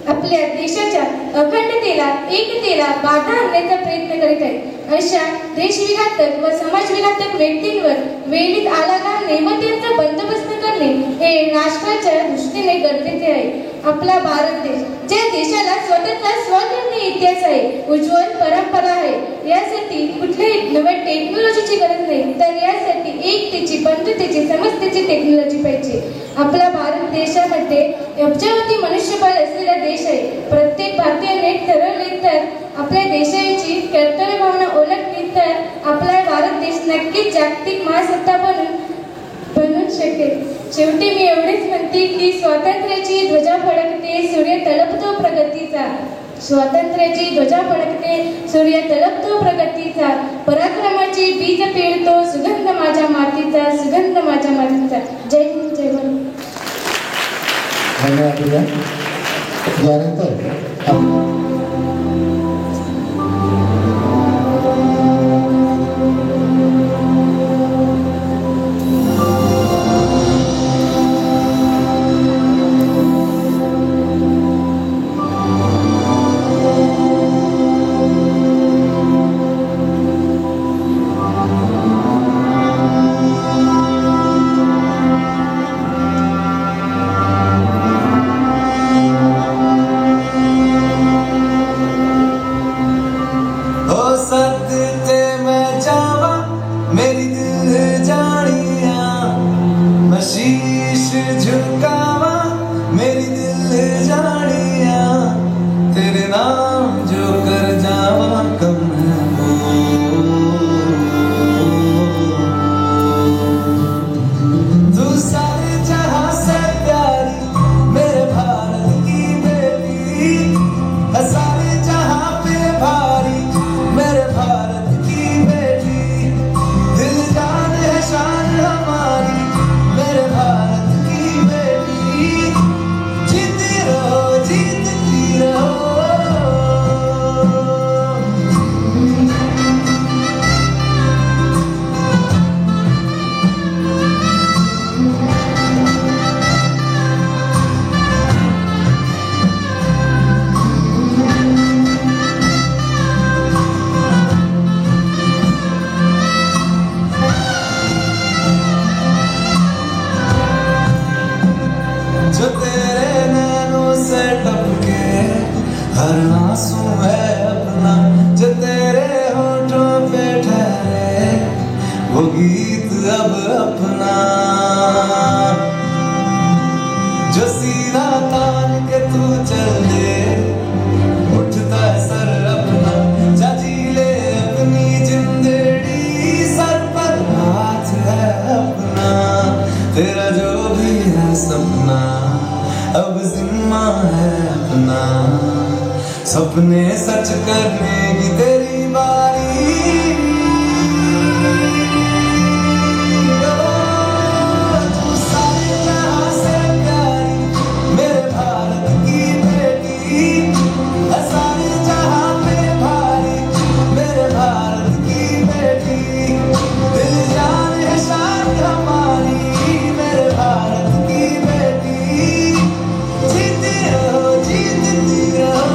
आपल्या देशाच्या अखंडतेला, एकतेला बाधा आणण्याचा प्रयत्न करीत आहेत. अशा देशविघातक व समाजविघातक व्यक्तींवर वेळीच आळा घालणे व त्यांचा बंदोबस्त करणे हे राष्ट्राच्या दृष्टीने गरजेचे आहे. आपला भारत देश, ज्या देशाला स्वतःचा स्वर्णीय इतिहास आहे, उज्ज्वल परंपरा आहे, यासाठी कुठल्याही नव्या टेक्नॉलॉजीची गरज नाही, तर यासाठी एकतेची, बंधुतेची, समस्तेची टेक्नॉलॉजी पाहिजे. आपला भारत देशामध्ये अब्जावधी मनुष्यबळ असलेला देश आहे. प्रत्येक भारतीयाने ठरवले तर आपल्या देशाची कर्तव्य भावना ओळखली तर आपला भारत देश नक्कीच जागतिक महासत्ता बनू शकेल. शेवटी मी एवढेच म्हणते की स्वातंत्र्याची ध्वजा फडकते, सूर्य तळपतो प्रगतीचा. स्वातंत्र्याची ध्वजा फडकते, सूर्य तळपतो प्रगतीचा. पराक्रमाची बीज पेरतो, सुगंध माझ्या मातीचा, सुगंध माझ्या मातीचा. जय हिंद, जय भारत. धन्यवाद. यानंतर मेरे भारत की बेटी हर आंसू है अपना जो तेरे होठों पे ठहरे, वो गीत अब अपना जो सीधा तान के तू चल दे, उठता है सर अपना, जा जी ले अपनी जिंदड़ी, सर पर हाथ है अपना, तेरा जो भी है सपना अब जिम्मा है अपना, सपने सच करने की तेरी बारी, तू सारे जहां से प्यारी मेरे भारत की बेटी, सारे जहां पे भारी मेरे भारत की बेटी, दिल जान है शान हमारी मेरे भारत की बेटी, जीती रहो जीतती रहो।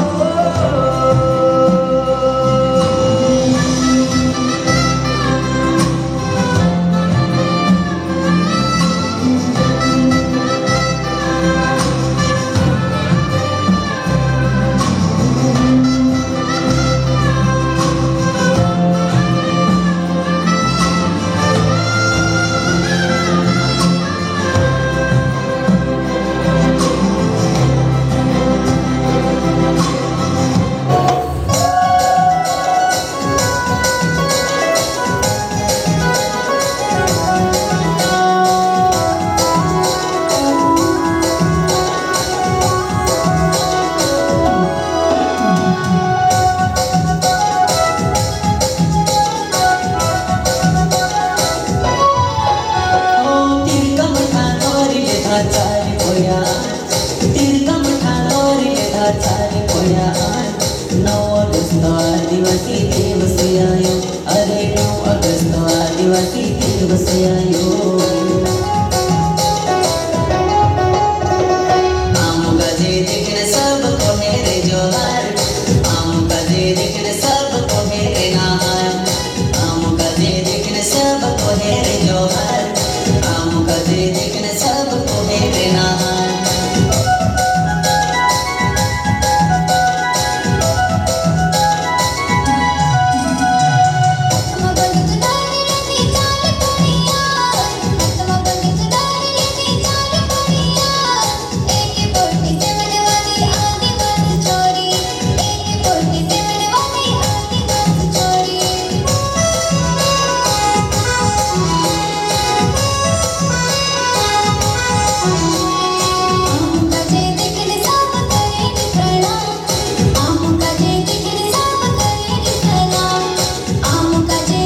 आम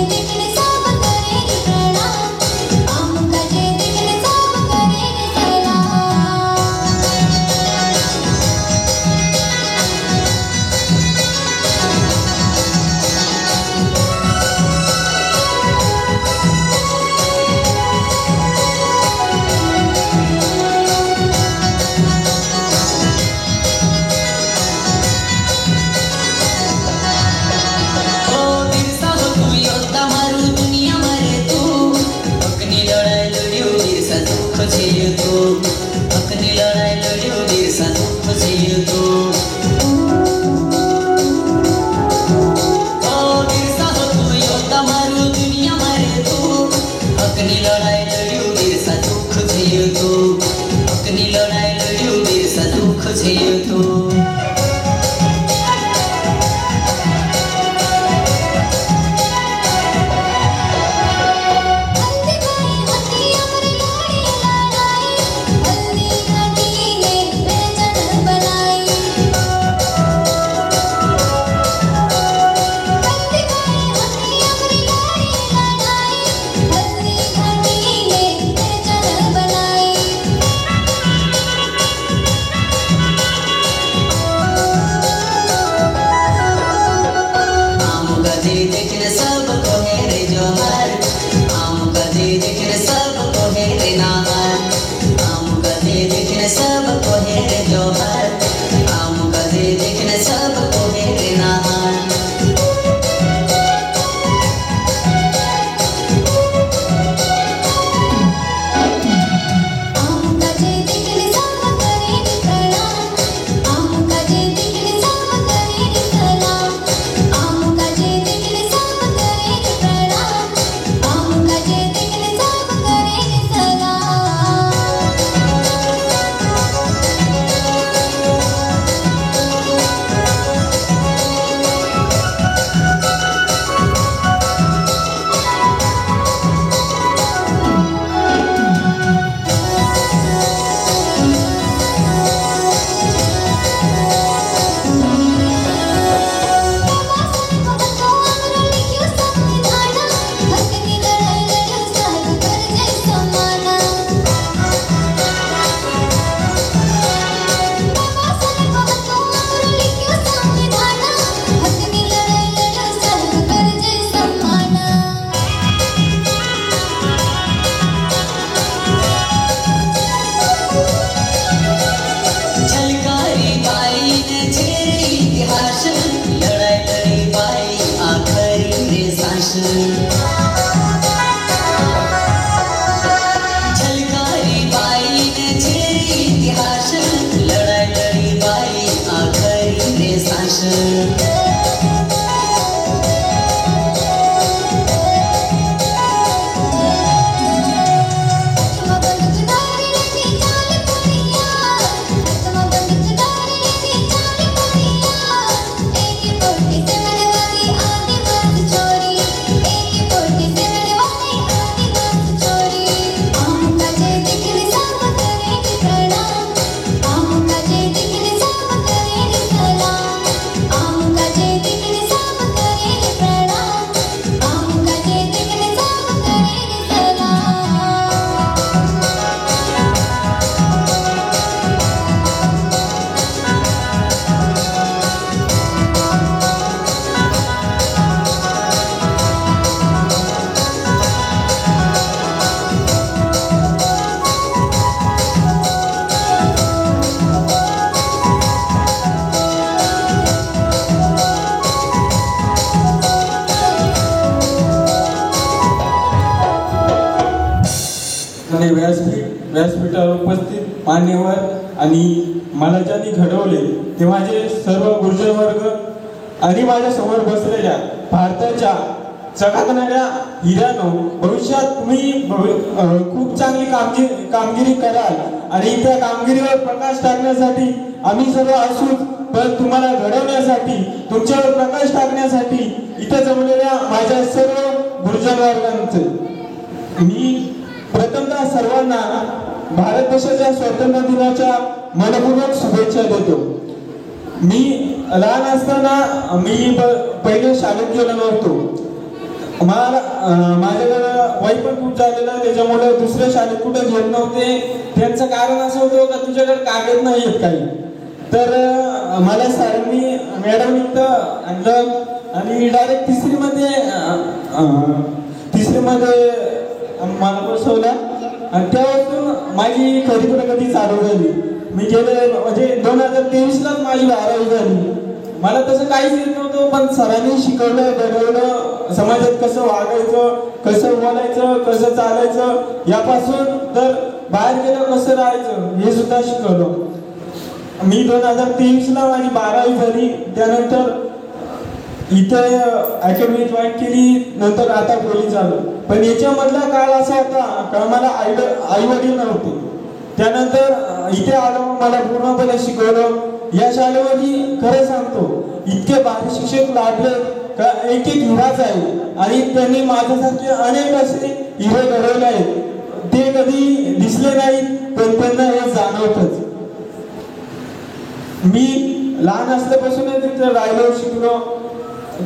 व्यासपीठावर उपस्थित मान्यवर आणि मला ज्यांनी घडवले ते माझे सर्व गुरुजन वर्ग आणि माझ्या समोर बसलेल्या भारताच्या चकाकणाऱ्या हिऱ्यानो, भविष्यात तुम्ही खूप चांगली कामगिरी कराल आणि त्या कामगिरीवर प्रकाश टाकण्यासाठी आम्ही सर्व असू, पण तुम्हाला घडवण्यासाठी, तुमच्यावर प्रकाश टाकण्यासाठी इथे जमलेल्या माझ्या सर्व गुरुजन वर्गांचे मी प्रथमतः सर्वांना भारत देशाच्या स्वातंत्र्य दिनाच्या मनपूर्वक शुभेच्छा देतो. मी लहान असताना मी पहिले शाळेत गेलो नव्हतो. माझ्याकडं वय पण खूप झालेलं, त्याच्यामुळे दुसऱ्या शाळेत कुठे घेत नव्हते. त्यांचं कारण असं होतं का तुझ्याकडे कागद नाही येत काही. तर मला सरांनी मॅडम इथं आणलं आणि डायरेक्ट तिसरीमध्ये मला बसवलं आणि तेव्हापासून माझी खरी प्रगती चालू झाली. मी गेले म्हणजे 2023लाच माझी 12वी झाली. मला तसं काहीच येत नव्हतं, पण सरांनी शिकवलं, घडवलं, समाजात कसं वागायचं, कसं बोलायचं, कसं चालायचं, यापासून तर बाहेर गेलं कसं राहायचं हे सुद्धा शिकवलं. मी 2023ला माझी 12वी झाली. त्यानंतर इथे अकॅडमी जॉईन केली, नंतर आता पोलीस झालो. पण याच्यामधला काळ असा होता का मला आई वडील नव्हते. त्यानंतर इथे आलो, मला पूर्णपणे शिकवलं. या शाळेमध्ये खरं सांगतो इतके भारी शिक्षक लाभले का एक हिराच आहे आणि त्यांनी माझ्यासारखे अनेक असे हिरे घडवले आहेत. ते कधी दिसले नाहीत, पण त्यांना हे जाणवतच. मी लहान असल्यापासूनच तिथे राहिलो, शिकलो.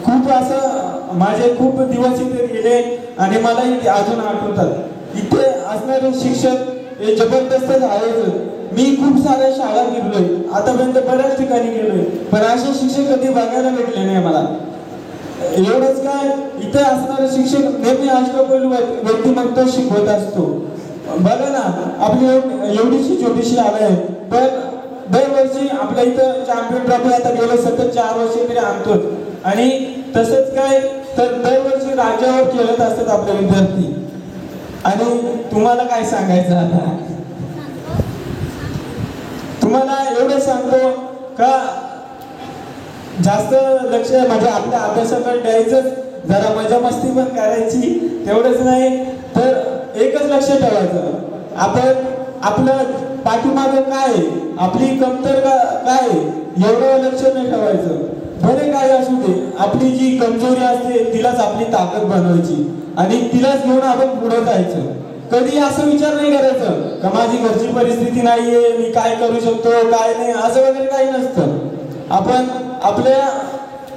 खूप असं माझे खूप दिवस इथे गेले आणि मला इथे अजून आठवतात. इथे असणारे शिक्षक हे जबरदस्तच आहेत. मी खूप साऱ्या शाळा फिरलोय, आतापर्यंत बऱ्याच ठिकाणी गेलोय, पण असे शिक्षक कधी बघायला भेटले नाही मला. एवढंच काय, इथे असणारे शिक्षक नेहमी अष्टपैलू व्यक्तिमत्व शिकवत असतो. बघा ना, आपली एवढीशी छोटीशी शाळा आहे, पण दरवर्षी आपल्या इथं चॅम्पियन ट्रॉफी आता गेलं सतत 4 वर्ष तरी आणतोच. आणि तसंच काय तर दरवर्षी राज्यावर खेळत असतात आपले विद्यार्थी. आणि तुम्हाला काय सांगायचं आता, तुम्हाला एवढं सांगतो का जास्त लक्ष म्हणजे आपल्या अभ्यासाकडे द्यायचं, जरा मजा मस्ती पण करायची, तेवढंच नाही तर एकच लक्ष ठेवायचं, आपण आपलं पाठीमागं काय आहे, आपली कमतरता काय आहे, एवढं लक्ष नाही ठेवायचं. भले काय असू दे, आपली जी कमजोरी असते तिलाच आपली ताकद बनवायची आणि तिलाच घेऊन आपण पुढे जायचं. कधी असं विचार नाही करायचं का माझी घरची परिस्थिती नाहीये, मी काय करू शकतो काय नाही, असं वगैरे काही नसतं. आपण आपल्या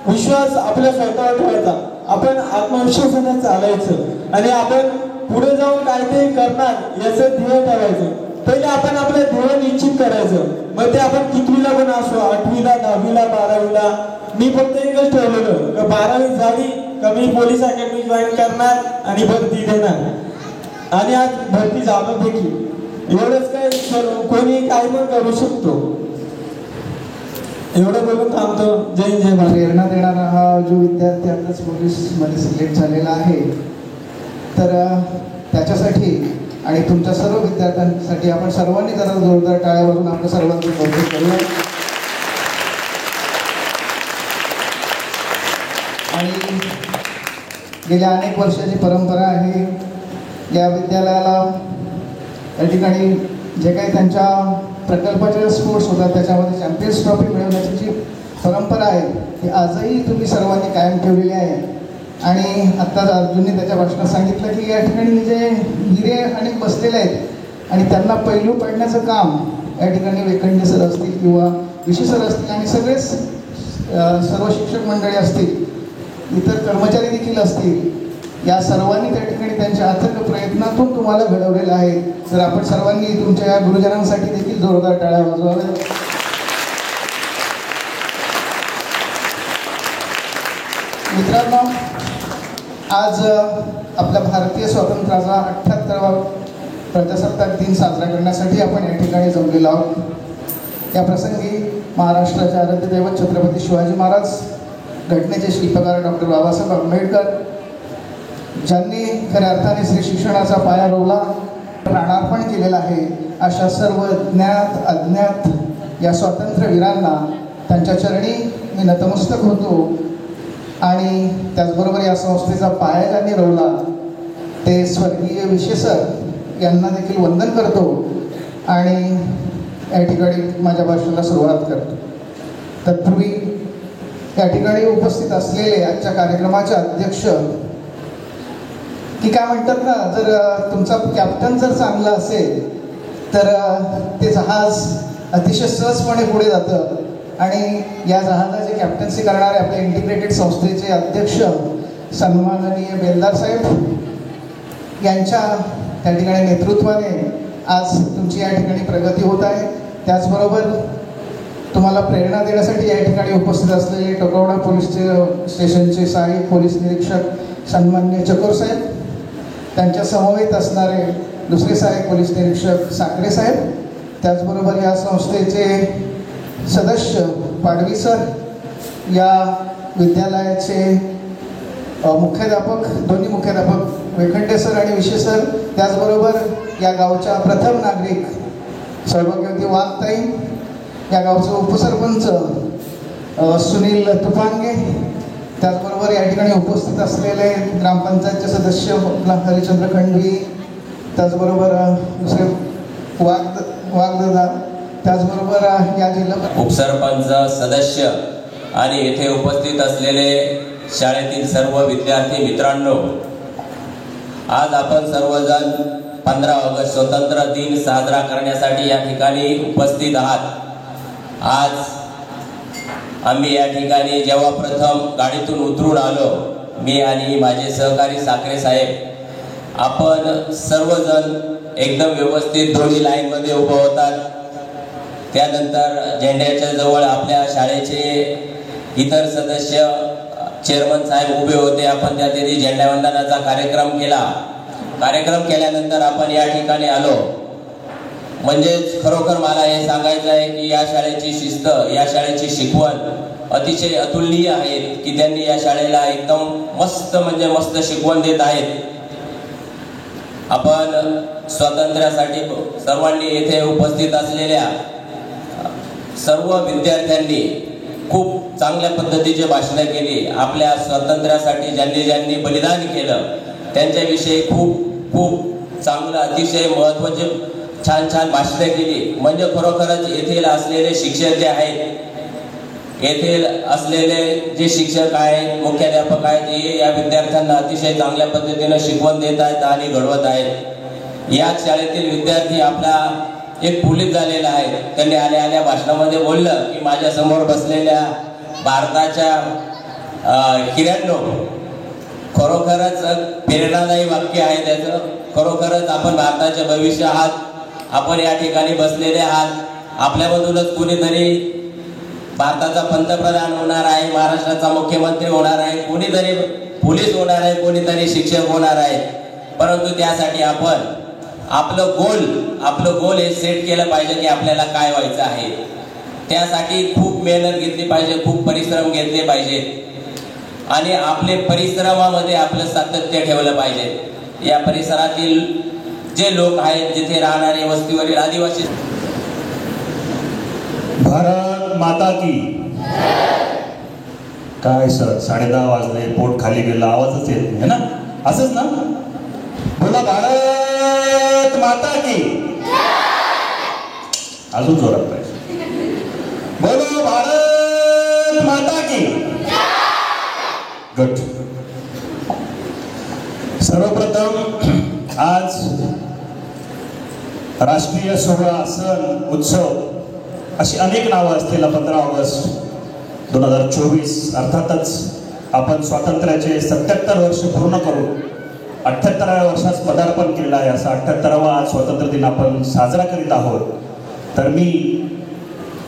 विश्वास आपल्या स्वतःवर ठेवायचा, आपण आत्मविश्वासाने चालायचं आणि आपण पुढे जाऊन काय ते करणार याचं ध्येय ठेवायचं. पहिले आपण आपलं ध्येय निश्चित करायचं, मग ते आपण कितवीला पण असो, 8वीला 10वीला 12वीला. मी फक्त एकच ठेवलेलं का 12वी झाली का मी पोलीस अकॅडमी जॉईन करणार आणि भरती देणार आणि आज भरती झालं देखील. एवढंच काय, कोणी काय पण करू शकतो. एवढं बोलून थांबतो. जय जय भारत. प्रेरणा देणारा हा जो विद्यार्थी आताच पोलीसमध्ये सिलेक्ट झालेला आहे, तर त्याच्यासाठी आणि तुमच्या सर्व विद्यार्थ्यांसाठी आपण सर्वांनी जरा जोरदार टाळ्यावरून आपल्या सर्वांचं कौतुक करूया. आणि गेल्या अनेक वर्षाची परंपरा आहे या विद्यालयाला. या ठिकाणी जे काही त्यांच्या प्रकल्पाचे स्पोर्ट्स होतात त्याच्यामध्ये चॅम्पियन्स ट्रॉफी मिळवण्याची जी परंपरा आहे ती आजही तुम्ही सर्वांनी कायम ठेवलेली आहे. आणि आत्ताच अर्जुनने त्याच्या भाषणात सांगितलं की या ठिकाणी जे हिरे अनेक बसलेले आहेत आणि त्यांना पैलू पडण्याचं काम या ठिकाणी वेखंडे सर असतील किंवा विशी सर असतील आणि सगळेच सर्व शिक्षक मंडळी असतील, इतर कर्मचारी देखील असतील, या सर्वांनी त्या ठिकाणी त्यांच्या अथक प्रयत्नातून तुम्हाला घडवलेलं आहे. तर आपण सर्वांनी तुमच्या या गुरुजनांसाठी देखील जोरदार टाळ्या वाजवाव्या. मित्रांनो, आज आपल्या भारतीय स्वातंत्र्याचा 78वा प्रजासत्ताक दिन साजरा करण्यासाठी आपण या ठिकाणी जमलेलो आहोत. या प्रसंगी महाराष्ट्राचे आराध्य दैवत छत्रपती शिवाजी महाराज, घटनेचे शिल्पकार डॉक्टर बाबासाहेब आंबेडकर, ज्यांनी खऱ्या अर्थाने स्त्री शिक्षणाचा पाया रोवला, प्राणार्पण केलेलं आहे. अशा सर्व ज्ञात अज्ञात या स्वातंत्र्यवीरांना त्यांच्या चरणी मी नतमस्तक होतो आणि त्याचबरोबर या संस्थेचा पाया ज्यांनी रोवला ते स्वर्गीय विशेषर यांना देखील वंदन करतो आणि या ठिकाणी माझ्या भाषणाला सुरुवात करतो. तत्पूर्वी या ठिकाणी उपस्थित असलेले आजच्या कार्यक्रमाचे अध्यक्ष की काय म्हणतात ना, जर तुमचा कॅप्टन जर चांगला असेल तर ते जहाज अतिशय सहजपणे पुढे जातं आणि या जहाजाची कॅप्टन्सी करणारे आपल्या इंटिग्रेटेड संस्थेचे अध्यक्ष सन्माननीय बेलदार साहेब यांच्या त्या ठिकाणी नेतृत्वाने आज तुमची या ठिकाणी प्रगती होत आहे. त्याचबरोबर तुम्हाला प्रेरणा देण्यासाठी या ठिकाणी उपस्थित असलेले टोकवडा पोलीस स्टेशनचे सहाय्यक पोलीस निरीक्षक सन्माननीय चकोर साहेब, त्यांच्या समवेत असणारे दुसरे सहाय्यक पोलीस निरीक्षक साखरे साहेब, त्याचबरोबर या संस्थेचे सदस्य पाडवी सर, या विद्यालयाचे मुख्याध्यापक, दोन्ही मुख्याध्यापक वेखंडे सर आणि विशे सर, त्याचबरोबर या गावच्या प्रथम नागरिक सौभाग्यवती वाघताई, या गावचे उपसरपंच सुनील तुपांगे, त्याचबरोबर या ठिकाणी उपस्थित असलेले ग्रामपंचायतचे सदस्य हरिचंद्र खंडवी, त्याचबरोबर दुसरे वाघदादा, त्याचबरोबर या जिल्हा उपसरपंच सदस्य आणि येथे उपस्थित असलेले शाळेतील सर्व विद्यार्थी मित्रांनो, आज आपण सर्वजण 15 ऑगस्ट स्वतंत्र दिन साजरा करण्यासाठी या ठिकाणी उपस्थित आहात. आज आम्ही या ठिकाणी जेव्हा प्रथम गाडीतून उतरून आलो, मी आणि माझे सहकारी साखरे साहेब, आपण सर्वजण एकदम व्यवस्थित दोन्ही लाईनमध्ये उभं होतात. त्यानंतर झेंड्याच्या जवळ आपल्या शाळेचे इतर सदस्य चेअरमन साहेब उभे होते. आपण त्या तिथे झेंडावंदनाचा कार्यक्रम केला. कार्यक्रम केल्यानंतर आपण या ठिकाणी आलो. म्हणजेच खरोखर मला हे सांगायचं आहे की या शाळेची शिस्त, या शाळेची शिकवण अतिशय अतुलनीय आहे की त्यांनी या शाळेला एकदम मस्त म्हणजे मस्त शिकवण देत आहेत. आपण स्वातंत्र्यासाठी सर्वांनी येथे उपस्थित असलेल्या सर्व विद्यार्थ्यांनी खूप चांगल्या पद्धतीचे भाषणे केली. आपल्या स्वातंत्र्यासाठी ज्यांनी ज्यांनी बलिदान केलं त्यांच्याविषयी खूप खूप चांगलं अतिशय महत्त्वाचे छान छान भाषणे केली. म्हणजे खरोखरच येथील असलेले शिक्षक जे आहेत, येथील असलेले जे शिक्षक आहेत, मुख्याध्यापक आहेत, हे या विद्यार्थ्यांना अतिशय चांगल्या पद्धतीने शिकवण देत आहेत आणि घडवत आहेत. याच शाळेतील विद्यार्थी आपला एक पोलीस झालेला आहे. त्यांनी आल्या आल्या भाषणामध्ये बोललं की माझ्या समोर बसलेल्या भारताच्या हिऱ्यांनो, खरोखरच प्रेरणादायी वाक्य आहे त्याचं. खरोखरच आपण भारताचे भविष्य आहात. आपण या ठिकाणी बसलेले आहात. आपल्यामधूनच कुणीतरी भारताचा पंतप्रधान होणार आहे, महाराष्ट्राचा मुख्यमंत्री होणार आहे, कोणीतरी पोलीस होणार आहे, कोणीतरी शिक्षक होणार आहे. परंतु त्यासाठी आपण आपलं गोल हे सेट केलं पाहिजे की आपल्याला काय व्हायचं आहे. त्यासाठी खूप मेहनत घेतली पाहिजे, खूप परिश्रम घेतले पाहिजे आणि आपले परिश्रमामध्ये आपलं सातत्य ठेवलं पाहिजे. या परिसरातील जे लोक आहेत, जिथे राहणारे वस्तीवरील आदिवासी, भारत माता की काय सर, 10:30 वाजले, पोट खाली गेलं, आवाजच येत नाही ना, असंच ना, बोला भारत माता की, अजून जोरात पाहिजे, बोलो भारत माता की. गुड. सर्वप्रथम आज राष्ट्रीय सोहळा, सण, उत्सव अशी अनेक नावं असलेला 15 ऑगस्ट 2024 अर्थातच आपण स्वातंत्र्याचे 77 वर्ष पूर्ण करू 78व्या वर्षात पदार्पण केलं आहे. असा 78वा आज स्वातंत्र्य दिन आपण साजरा करीत आहोत. तर मी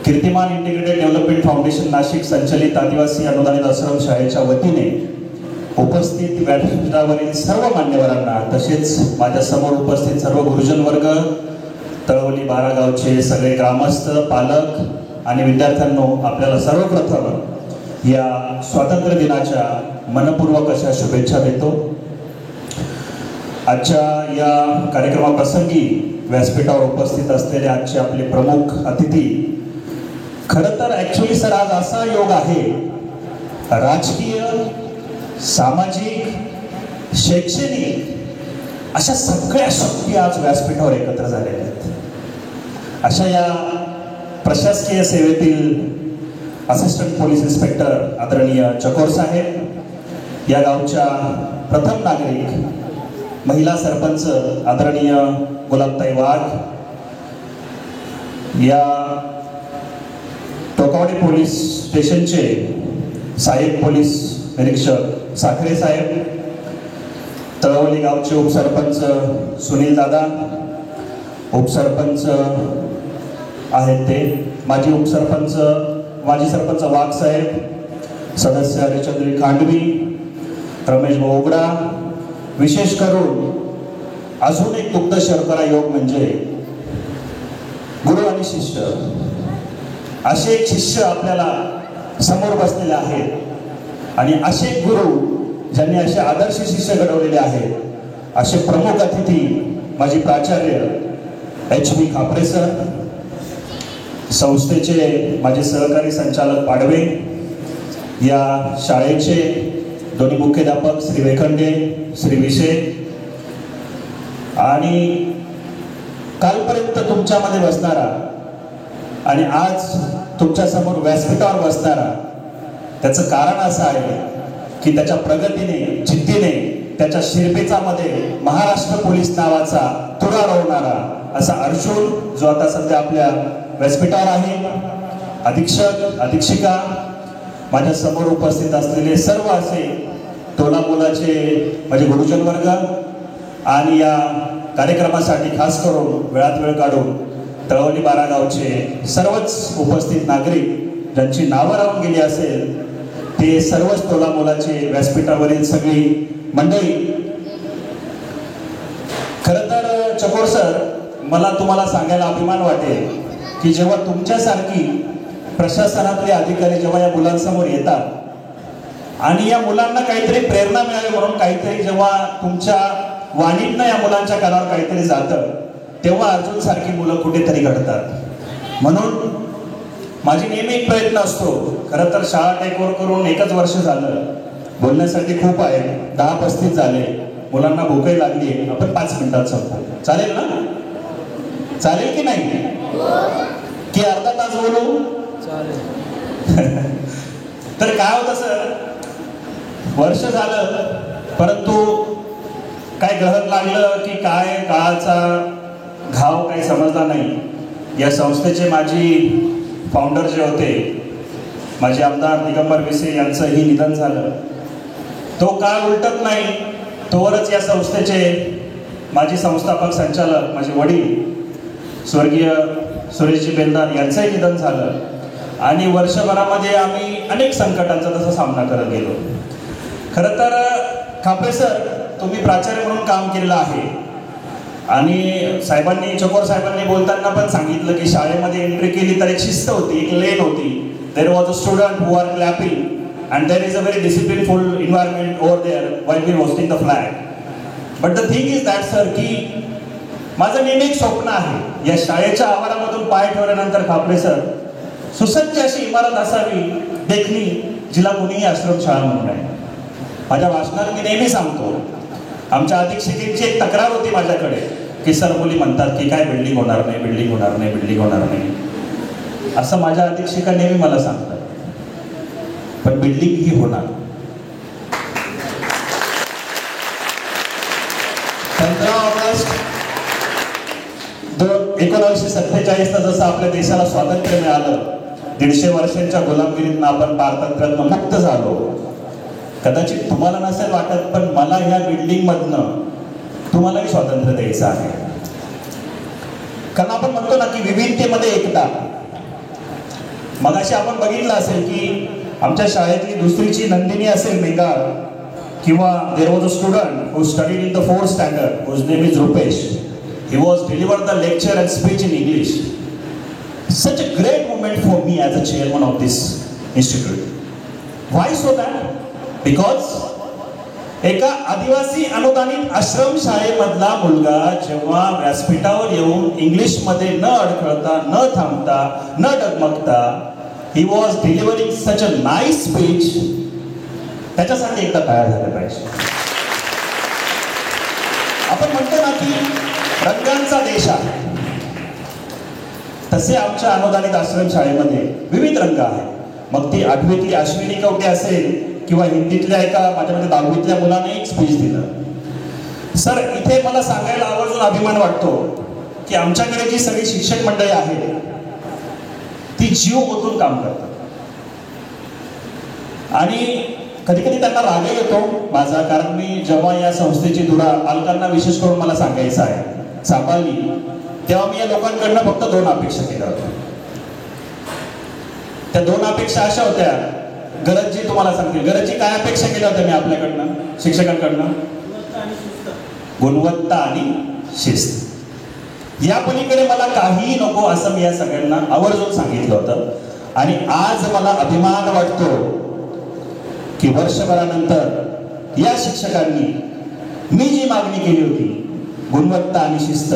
कीर्तिमान इंटिग्रेटेड डेव्हलपमेंट फाउंडेशन नाशिक संचलित आदिवासी अनुदानित आश्रमशाळेच्या वतीने उपस्थित व्यासपीठावरील सर्व मान्यवरांना, तसेच माझ्या समोर उपस्थित सर्व गुरुजन वर्ग, तळवली 12 गावचे सगळे ग्रामस्थ, पालक आणि विद्यार्थ्यांनो, आपल्याला सर्वप्रथम या स्वातंत्र्य दिनाच्या मनपूर्वक अशा शुभेच्छा देतो. आजच्या या कार्यक्रमाप्रसंगी व्यासपीठावर उपस्थित असलेले आजचे आपले प्रमुख अतिथी, खरं तर ॲक्च्युली सर आज असा योग आहे, राजकीय, सामाजिक, शैक्षणिक अशा सगळ्या शक्ती आज व्यासपीठावर एकत्र झालेल्या आहेत. अशा या प्रशासकीय सेवेतील असिस्टंट पोलीस इन्स्पेक्टर आदरणीय चकोर साहेब, या गावच्या प्रथम नागरिक महिला सरपंच आदरणीय गुलाबताई वाघ, या टोकावडे पोलीस स्टेशनचे सहाय्यक पोलीस निरीक्षक साखरे साहेब, तळवली गावचे उपसरपंच सुनील दादा, उपसरपंच आहेत ते माजी उपसरपंच माजी सरपंच वाघ साहेब, सदस्य हरिचंद्री खांडवी, रमेश बोगडा. विशेष करून अजून एक दुग्ध शर्करा योग म्हणजे गुरु आणि शिष्य. असे एक शिष्य आपल्याला समोर बसलेले आहेत आणि असे गुरु ज्यांनी असे आदर्श शिष्य घडवलेले आहेत, असे प्रमुख अतिथी माजी प्राचार्य HB खापरे सर, संस्थेचे माझे सहकारी संचालक पाडवे, या शाळेचे दोन्ही मुख्याध्यापक श्री वेखंडे, श्री विशे, आणि कालपर्यंत तुमच्यामध्ये बसणारा आणि आज तुमच्या समोर व्यासपीठावर बसणारा. त्याचं कारण असं आहे की त्याच्या प्रगतीने, जिद्दीने, त्याच्या शिरपेचामध्ये महाराष्ट्र पोलीस नावाचा तुरा रोवणारा असा अर्जुन, जो आता सध्या आपल्या व्यासपीठावर आहे, अधीक्षक, अधीक्षिका, माझ्या समोर उपस्थित असलेले सर्व असे टोला मुलाचे माझे गुरुजन वर्ग आणि या कार्यक्रमासाठी खास करून वेळात वेळ काढून तळवली 12 गावचे सर्वच उपस्थित नागरिक ज्यांची नावं राहून गेली असेल, ते सर्वच टोला मुलाचे व्यासपीठावरील सगळी मंडळी. खरं तर चकोर सर, मला तुम्हाला सांगायला अभिमान वाटेल की जेव्हा तुमच्यासारखी प्रशासनातले अधिकारी जेव्हा या मुलांसमोर येतात आणि या मुलांना काहीतरी प्रेरणा मिळावी म्हणून काहीतरी जेव्हा तुमच्या वाणीतनं या मुलांच्या कानावर काहीतरी जातं, तेव्हा अर्जुन सारखी मुलं कुठेतरी घडतात. म्हणून माझी नेहमी एक प्रयत्न असतो. खरं तर शाळा टेकओव्हर करून 1च वर्ष झालं, बोलण्यासाठी खूप आहे, 10:35 झाले, मुलांना भूकही लागली आहे, आपण 5 मिनिटात संपू. चालेल ना? चालेल की नाही? की अर्धा तास बोलू? तर काय होतं सर, वर्ष झालं परंतु काय ग्रहण लागलं की काय काळाचा घाव काही समजला नाही. या संस्थेचे माजी फाउंडर जे होते, माझे आमदार दिगंबर विसे यांचंही निधन झालं. तो काळ उलटत नाही तोवरच या संस्थेचे माजी संस्थापक संचालक माझे वडील स्वर्गीय सुरेशजी बेलदार यांचंही निधन झालं आणि वर्षभरामध्ये आम्ही अनेक संकटांचा तसा सामना करत गेलो. खरं तर खापरे सर, तुम्ही प्राचार्य म्हणून काम केलेलं आहे आणि साहेबांनी, चकोर साहेबांनी बोलताना पण सांगितलं की शाळेमध्ये एंट्री केली तर एक शिस्त होती, एक लेन होती. There was a student who are clapping and there is a very disciplineful environment over there while we hosting the flag. But the thing is that sir, की माझं नेहमी एक स्वप्न आहे, या शाळेच्या आवारामधून पाय ठेवल्यानंतर खापरे सर, सुसज्ज अशी इमारत असावी देखणी, जिला कुणीही आश्रमशाळा म्हणून आहे. माझ्या भाषणात मी नेहमी सांगतो, आमच्या अधीक्षिकेची एक तक्रार होती माझ्याकडे की सर, मुली म्हणतात की काय बिल्डिंग होणार नाही, बिल्डिंग होणार नाही, बिल्डिंग होणार नाही, असं माझ्या अधीक्षिका नेहमी मला सांगतात. पण बिल्डिंग ही होणार. 15 ऑगस्ट 1947 जसं आपल्या देशाला स्वातंत्र्य मिळालं, 150 वर्षांच्या गुलामगिरीतनं आपण पारतंत्र्यातनं मुक्त झालो. कदाचित तुम्हाला नसेल वाटत, पण मला ह्या बिल्डिंग मधनं तुम्हालाही स्वातंत्र्य द्यायचं आहे. कारण आपण म्हणतो ना की विविधतेमध्ये एकता. मगाशी आपण बघितलं असेल की आमच्या शाळेतली दुसरीची नंदिनी असेल मेघा, किंवा there was a student who studied in the 4th standard whose name is Rupesh. He was delivered the lecture and speech in English. Such a great moment for me as a chairman of this institute. Why so that? Because एका आदिवासी अनुदानित आश्रम शाळेमधला मुलगा जेव्हा व्यासपीठावर येऊन इंग्लिशमध्ये न अडखळता, न थांबता, न डगमगता he was delivering such a nice speech, त्याच्यासाठी एकदा तयार झालं पाहिजे. आपण म्हणतो ना की रंगांचा देश आहे, तसे आमच्या अनुदानित आश्रम शाळेमध्ये विविध रंग आहेत. मग ती 8वीतली अश्विनी कवटे असेल किंवा हिंदीतल्या एका माझ्यामध्ये 10वीतल्या मुलाने एक स्पीच दिलं. सर, इथे मला सांगायला आवर्जून अभिमान वाटतो की आमच्याकडे जी सगळी शिक्षक मंडळी आहे ती जीव ओतून काम करतात. आणि कधी कधी त्यांना राग येतो माझा, कारण मी जेव्हा या संस्थेची धुरा पालकांना विशेष करून मला सांगायचं आहे सांभाळली, तेव्हा मी या लोकांकडनं फक्त 2 अपेक्षा केल्या होत्या. त्या 2 अपेक्षा अशा होत्या. गरजजी तुम्हाला सांगते, गरजजी काय अपेक्षा केल्या होत्या मी आपल्याकडनं, शिक्षकांकडनं? गुणवत्ता आणि शिस्त. या पलीकडे मला काही नको असं मी या सगळ्यांना आवर्जून सांगितलं होतं. आणि आज मला अभिमान वाटतो की वर्षभरानंतर या शिक्षकांनी मी जी मागणी केली होती गुणवत्ता आणि शिस्त,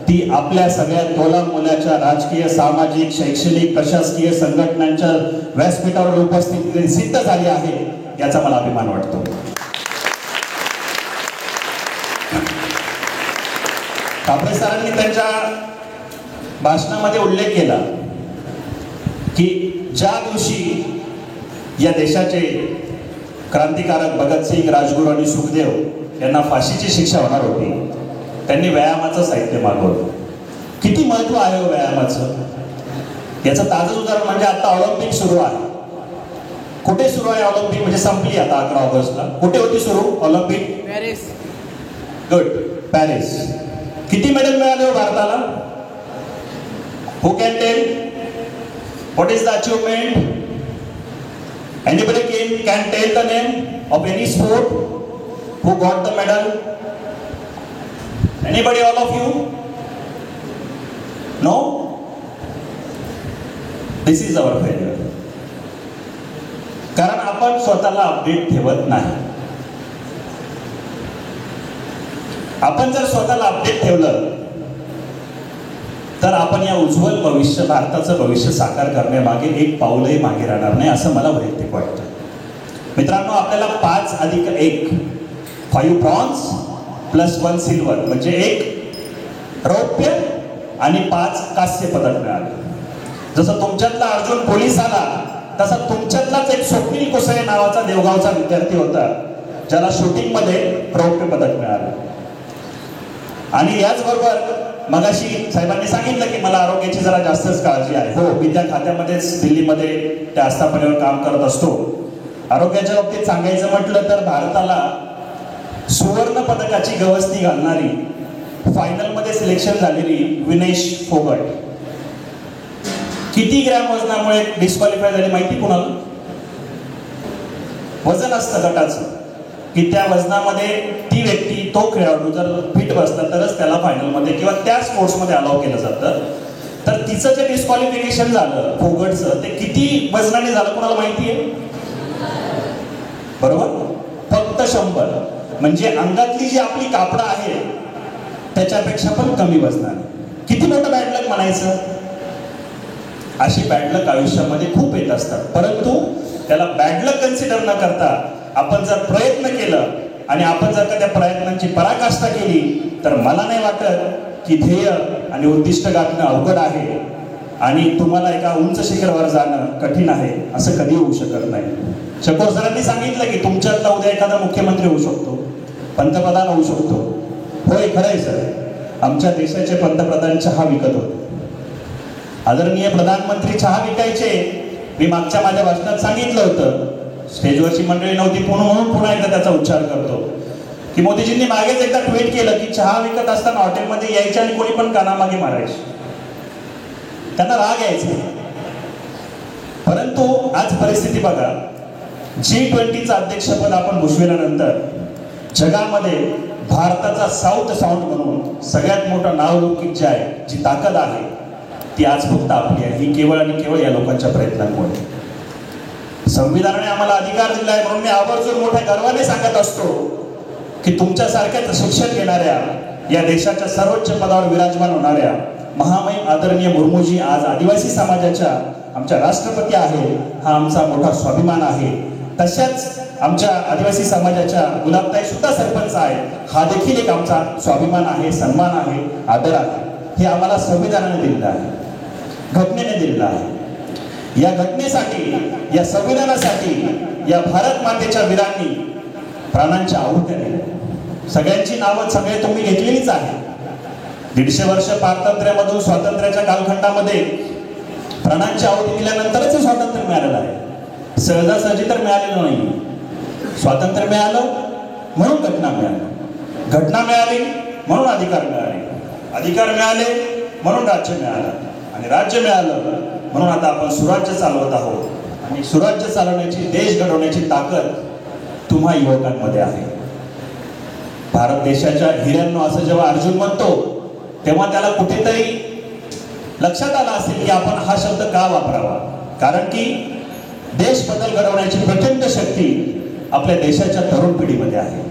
ती आपल्या सगळ्या तोला मोलाच्या राजकीय, सामाजिक, शैक्षणिक, प्रशासकीय संघटनांच्या व्यासपीठावर उपस्थिती सिद्ध झाली आहे, याचा मला अभिमान वाटतो. कापडे सरांनी त्यांच्या भाषणामध्ये उल्लेख केला की ज्या दिवशी या देशाचे क्रांतिकारक भगतसिंग, राजगुरू आणि सुखदेव यांना फाशीची शिक्षा होणार होती, त्यांनी व्यायामाचं साहित्य मागवलं. किती महत्व आहे व्यायामाचं, याचं ताजं उदाहरण म्हणजे आता ऑलिम्पिक सुरू आहे. कुठे सुरू आहे ऑलिम्पिक? म्हणजे संपली आता 11 ऑगस्टला. कुठे होती सुरू ऑलिम्पिक? पॅरिस. Good, Paris. किती मेडल मिळाले हो भारताला? Who can tell what is the achievement? Anybody can tell the name of any sport who got the medal? Anybody, all of you? No? This is our failure. कारण आपण स्वतःला update ठेवत नाही. आपण जर स्वतःला अपडेट ठेवलं तर आपण या उज्ज्वल भविष्य, भारताचं भविष्य साकार करण्यामागे एक पाऊलही मागे राहणार नाही, असं मला वैयक्तिक वाटतं. मित्रांनो, आपल्याला 5 अधिक 1 5 ब्रॉन्झ प्लस 1 सिल्वर म्हणजे 1 रौप्य आणि 5 कांस्य पदक मिळाले. जसं तुमच्यातला अर्जुन पोलीस आला तसा तुमच्यातलाच एक स्वप्नील कुसळे नावाचा देवगावचा विद्यार्थी होता ज्याला शूटिंग मध्ये रौप्य पदक मिळालं. आणि याचबरोबर मगाशी साहेबांनी सांगितलं की मला आरोग्याची जरा जास्तच काळजी आहे. हो, मी त्या खात्यामध्येच दिल्लीमध्ये त्या आस्थापनेवर काम करत असतो. आरोग्याच्या बाबतीत सांगायचं म्हटलं तर भारताला सुवर्ण पदकाची गवसणी घालणारी, फायनल मध्ये सिलेक्शन झालेली विनेश फोगट किती ग्रॅम वजनामुळे डिस्क्वालिफाय झाली माहिती कुणाला? वजन असतं गटाचं की त्या वजनामध्ये ती व्यक्ती, तो खेळाडू जर फिट बसला तरच त्याला फायनलमध्ये किंवा त्या स्पोर्ट्समध्ये अलाव केलं जातं. तर तिचं जे डिस्क्वालिफिकेशन झालं फोगटचं, ते किती वजनाने झालं कुणाला माहिती आहे? बरोबर, फक्त 100. म्हणजे अंगातली जी आपली कापडं आहे त्याच्यापेक्षा पण कमी वजनाने. किती मोठं बॅड लक म्हणायचं? अशी बॅड लक आयुष्यामध्ये खूप येत असतात, परंतु त्याला बॅड लक कन्सिडर न करता आपण जर प्रयत्न केलं आणि आपण जर का त्या प्रयत्नांची पराकाष्ठा केली तर मला नाही वाटत की ध्येय आणि उद्दिष्ट गाठणं अवघड आहे आणि तुम्हाला एका उंच शिखरावर जाणं कठीण आहे असं कधी होऊ शकत नाही. चकोर सरांनी सांगितलं की तुमच्यातला उद्या एखादा मुख्यमंत्री होऊ शकतो, पंतप्रधान होऊ शकतो. होय, खरं आहे सर. आमच्या देशाचे पंतप्रधान चहा विकत होते. आदरणीय प्रधानमंत्री चहा विकायचे. मी मागच्या माझ्या भाषणात सांगितलं होतं, स्टेजवरची मंडळी नव्हती म्हणून पुन्हा एकदा त्याचा उच्चार करतो की मोदीजींनी मागेच एकदा ट्विट केलं की चहा विकत असताना हॉटेलमध्ये यायचे आणि कोणी पण कानामागे मारायचे, त्यांना राग यायचे. परंतु आज परिस्थिती बघा, G20चं अध्यक्षपद आपण भूषविल्यानंतर जगामध्ये भारताचा साऊथ साऊंड म्हणून सगळ्यात मोठं नावलौकिक जे आहे, जी ताकद आहे ती आज फक्त आपली आहे. ही केवळ आणि केवळ या लोकांच्या प्रयत्नांमुळे. संविधानाने आम्हाला अधिकार दिला आहे म्हणून मी आवर्जून मोठ्या गर्वाने सांगत असतो की तुमच्यासारख्याच शिक्षण घेणाऱ्या या देशाच्या सर्वोच्च पदावर विराजमान होणाऱ्या महामहिम आदरणीय मुर्मूजी आज आदिवासी समाजाच्या आमच्या राष्ट्रपती आहे, हा आमचा मोठा स्वाभिमान आहे. तशाच आमच्या आदिवासी समाजाच्या गुलाबताई सुद्धा सरपंच आहे, हा देखील एक आमचा स्वाभिमान आहे, सन्मान आहे, आदर आहे. हे आम्हाला संविधानाने दिलेलं आहे, घटनेने दिलेलं आहे. या घटनेसाठी, या संविधानासाठी या भारत मातेच्या वीरांनी प्राणांची आहुती दिली. सगळ्यांची नावं सगळे तुम्ही घेतलेलीच आहे. 150 वर्ष पारतंत्र्यामधून स्वातंत्र्याच्या कालखंडामध्ये प्राणांची आहुती दिल्यानंतरच हे स्वातंत्र्य मिळालेलं आहे. सहजासहजी तर मिळालेलं नाही. स्वातंत्र्य मिळालं म्हणून घटना मिळाली, घटना मिळाली म्हणून अधिकार मिळाले, अधिकार मिळाले म्हणून राज्य मिळालं, आणि राज्य मिळालं म्हणून आता आपण सुराज्य चालवत आहोत. आणि सुराज्य चालवण्याची, देश घडवण्याची ताकद तुम्हा युवकांमध्ये आहे. भारत देशाच्या हिऱ्यांनो असं जेव्हा अर्जुन म्हणतो तेव्हा त्याला कुठेतरी लक्षात आलं असेल की आपण हा शब्द का वापरावा. कारण की देश बदल घडवण्याची प्रचंड शक्ती आपल्या देशाच्या तरुण पिढीमध्ये आहे.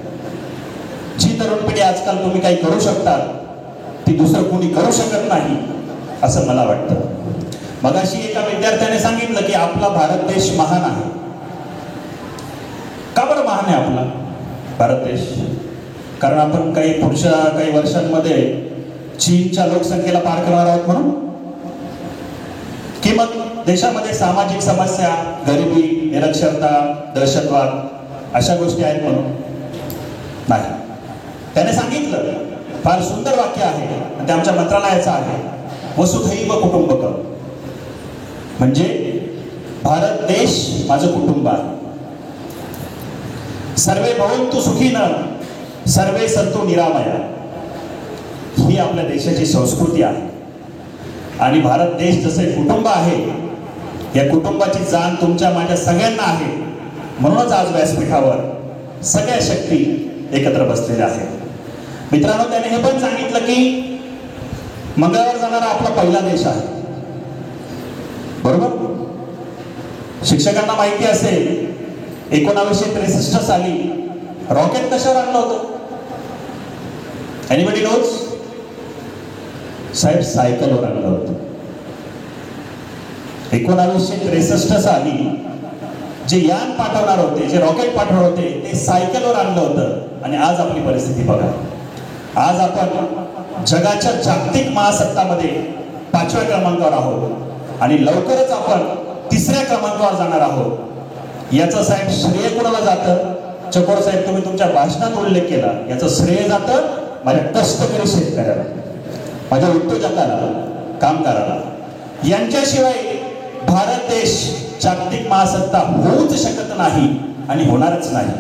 जी तरुण पिढी आजकाल तुम्ही काही करू शकता ती दुसरं कोणी करू शकत नाही असं मला वाटतं. मगाशी एका विद्यार्थ्याने सांगितलं की आपला भारत देश महान आहे. का बरं महान आहे आपला भारत देश? कारण आपण पुढच्या काही वर्षांमध्ये चीनच्या लोकसंख्येला पार करणार आहोत म्हणून, की मग देशामध्ये सामाजिक समस्या, गरिबी, निरक्षरता, दहशतवाद अशा गोष्टी आहेत म्हणून? नाही. त्याने सांगितलं, फार सुंदर वाक्य आहे, ते आमच्या मंत्रालयाचं आहे, वसुधैव कुटुंबकम. म्हणजे भारत देश माझं कुटुंब आहे. सर्वे भवन्तु सुखिनः सर्वे सन्तु निरामया, ही आपल्या देशाची संस्कृती आहे. आणि भारत देश जसे कुटुंब आहे, या कुटुंबाची जाण तुमच्या माझ्या सगळ्यांना आहे. म्हणूनच आज व्यासपीठावर सगळ्या शक्ती एकत्र बसलेल्या आहेत. मित्रांनो, त्याने हे पण सांगितलं की मंगळावर जाणारा आपला पहिला देश आहे. बरोबर? शिक्षकांना माहिती असेल 1963 साली रॉकेट कशावर आणलं होतं? Anybody knows? साहेब, सायकलवर आणलं होतं. 1963 साली जे यान पाठवणार होते, जे रॉकेट पाठवणार होते, ते सायकलवर आणलं होतं. आणि आज आपली परिस्थिती बघा. आज आपण जगाच्या जागतिक महासत्तामध्ये 5व्या क्रमांकावर आहोत आणि लवकरच आपण 3ऱ्या क्रमांकावर जाणार आहोत. याचं साहेब श्रेय कोणाला जातं? चकोर साहेब, तुम्ही तुमच्या भाषणात उल्लेख केला, याचं श्रेय जातं माझ्या कष्टकरी शेतकऱ्याला, माझ्या उद्योजकाला, कामगाराला. यांच्याशिवाय भारत देश जागतिक महासत्ता होऊच शकत नाही आणि होणारच नाही.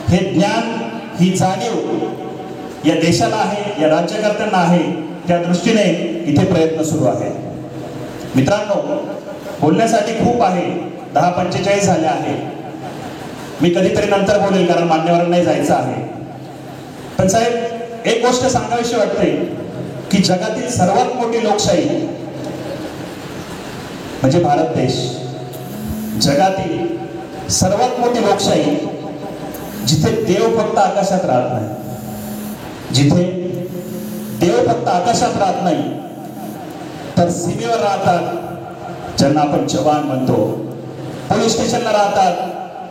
हे ज्ञान, ही जाणीव या देशाला आहे, या राज्यकर्त्यांना आहे. त्या दृष्टीने इथे प्रयत्न सुरू आहेत. मित्रांनो, बोलण्यासाठी खूप आहे. 10:45 झाले आहे. मी कधीतरी नंतर बोलेल, कारण मान्यवरांनाही जायचं आहे. पण साहेब, एक गोष्ट सांगावीशी वाटते की जगातील सर्वात मोठी लोकशाही म्हणजे भारत देश. जगातील सर्वात मोठी लोकशाही, जिथे देव फक्त आकाशात राहत नाही, जिथे देव फक्त आकाशात राहत नाही तर सीमेवर राहतात, ज्यांना आपण जवान म्हणतो. पोलीस स्टेशनला राहतात,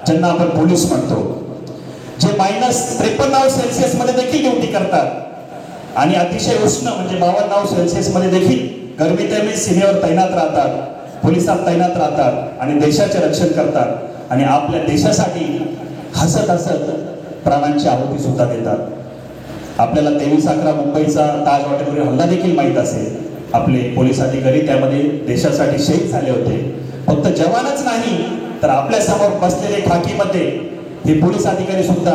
ज्यांना आपण पोलीस म्हणतो. जे -53°C मध्ये देखील ड्युटी करतात आणि अतिशय उष्ण म्हणजे 52°C मध्ये देखील गरमीतेने सीमेवर तैनात राहतात, पोलिसात तैनात राहतात आणि देशाचे रक्षण करतात. आणि आपल्या देशासाठी हसत हसत प्राणांची आहुती सुद्धा देतात. आपल्याला 23/11 मुंबईचा ताज हॉटेलवरील हल्ला देखील माहीत असेल. आपले पोलीस अधिकारी त्यामध्ये देशासाठी शहीद झाले होते. फक्त जवानच नाही तर आपल्या समोर बसलेले खाकीमध्ये हे पोलीस अधिकारी सुद्धा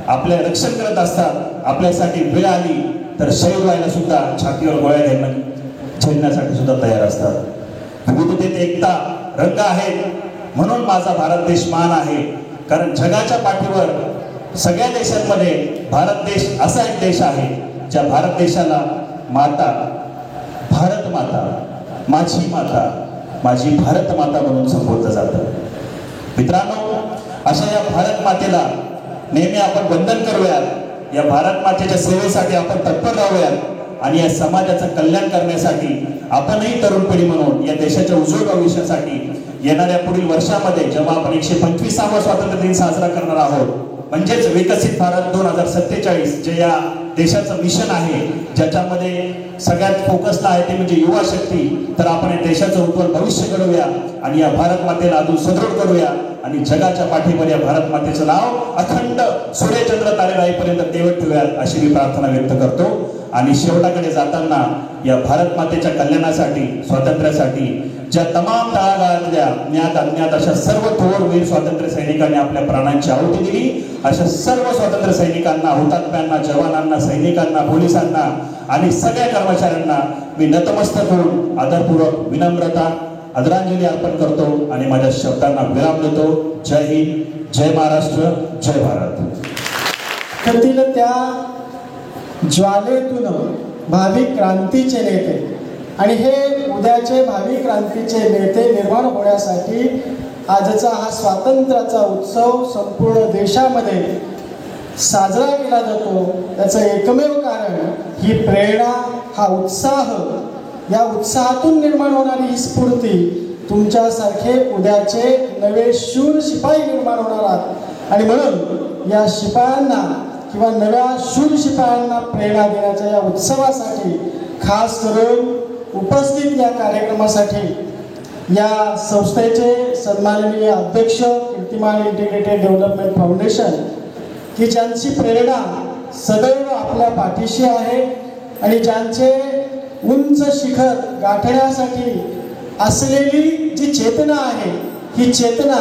आपले रक्षण करत असतात. आपल्यासाठी वेळ आली तर शहीद व्हायला सुद्धा छातीवर गोळ्या झेलण्यासाठी सुद्धा तयार असतात. विविधतेत एकता, रंग आहेत म्हणून माझा भारत देश महान आहे. कारण जगाच्या पाठीवर सगळ्या देशांमध्ये भारत देश असा एक देश आहे ज्या भारत देशाला माता, भारत माता, माझी माता, माझी भारत माता म्हणून संबोधलं जातं. मित्रांनो, अशा या भारत मातेला नेहमी आपण वंदन करूयात. या भारत मातेच्या सेवेसाठी आपण तत्पर राहूयात आणि या समाजाचं कल्याण करण्यासाठी आपणही तरुण पिढी म्हणून या देशाच्या उज्ज्वल भविष्यासाठी येणाऱ्या पुढील वर्षामध्ये जेव्हा आपण 125वा स्वातंत्र्य दिन साजरा करणार आहोत, म्हणजेच विकसित भारत 2047 जे या देशाचं मिशन आहे, ज्याच्यामध्ये सगळ्यात फोकसला आहे ते म्हणजे युवा शक्ती, तर आपण या देशाचं उज्ज्वल भविष्य घडवूया आणि या भारत मातेला अजून सुदृढ करूया आणि जगाच्या पाठीवर या भारत मातेचं नाव अखंड सूर्यचंद्र तारे राहीपर्यंत तेवत ठेवूयात अशी मी प्रार्थना व्यक्त करतो. आणि शेवटाकडे जाताना या भारत मातेच्या कल्याणासाठी, स्वातंत्र्यासाठी ज्या तमाम तळागाळातल्या ज्ञात अज्ञात अशा सर्व थोर वीर स्वातंत्र्य सैनिकांनी आपल्या प्राणांची आहुती दिली, अशा सर्व स्वातंत्र्य सैनिकांना, हुतात्म्यांना, जवानांना, सैनिकांना, पोलिसांना आणि सगळ्या कर्मचाऱ्यांना मी नतमस्तक होऊन आदरपूर्वक विनम्रता आदरांजली अर्पण करतो आणि माझ्या शब्दांना विराम देतो. जय हिंद, जय महाराष्ट्र, जय भारत. करतील त्या ज्वालेतून भावी क्रांतीचे नेते आणि हे उद्याचे भावी क्रांतीचे नेते निर्माण होण्यासाठी आजचा हा स्वातंत्र्याचा उत्सव संपूर्ण देशामध्ये साजरा केला जातो. त्याचं एकमेव कारण ही प्रेरणा, हा उत्साह, या उत्साहातून निर्माण होणारी ही स्फूर्ती, तुमच्यासारखे उद्याचे नवे शूर शिपाई निर्माण होणार आहात आणि म्हणून या शिपायांना किंवा नव्या शूर शिपायांना प्रेरणा देण्याच्या या उत्सवासाठी खास करून उपस्थित या कार्यक्रमासाठी या संस्थेचे सन्माननीय अध्यक्ष कीर्तिमान इंटिग्रेटेड डेव्हलपमेंट फाउंडेशन, की ज्यांची प्रेरणा सदैव आपल्या पाठीशी आहे आणि ज्यांचे उंच शिखर गाठण्यासाठी असलेली जी चेतना आहे, ही चेतना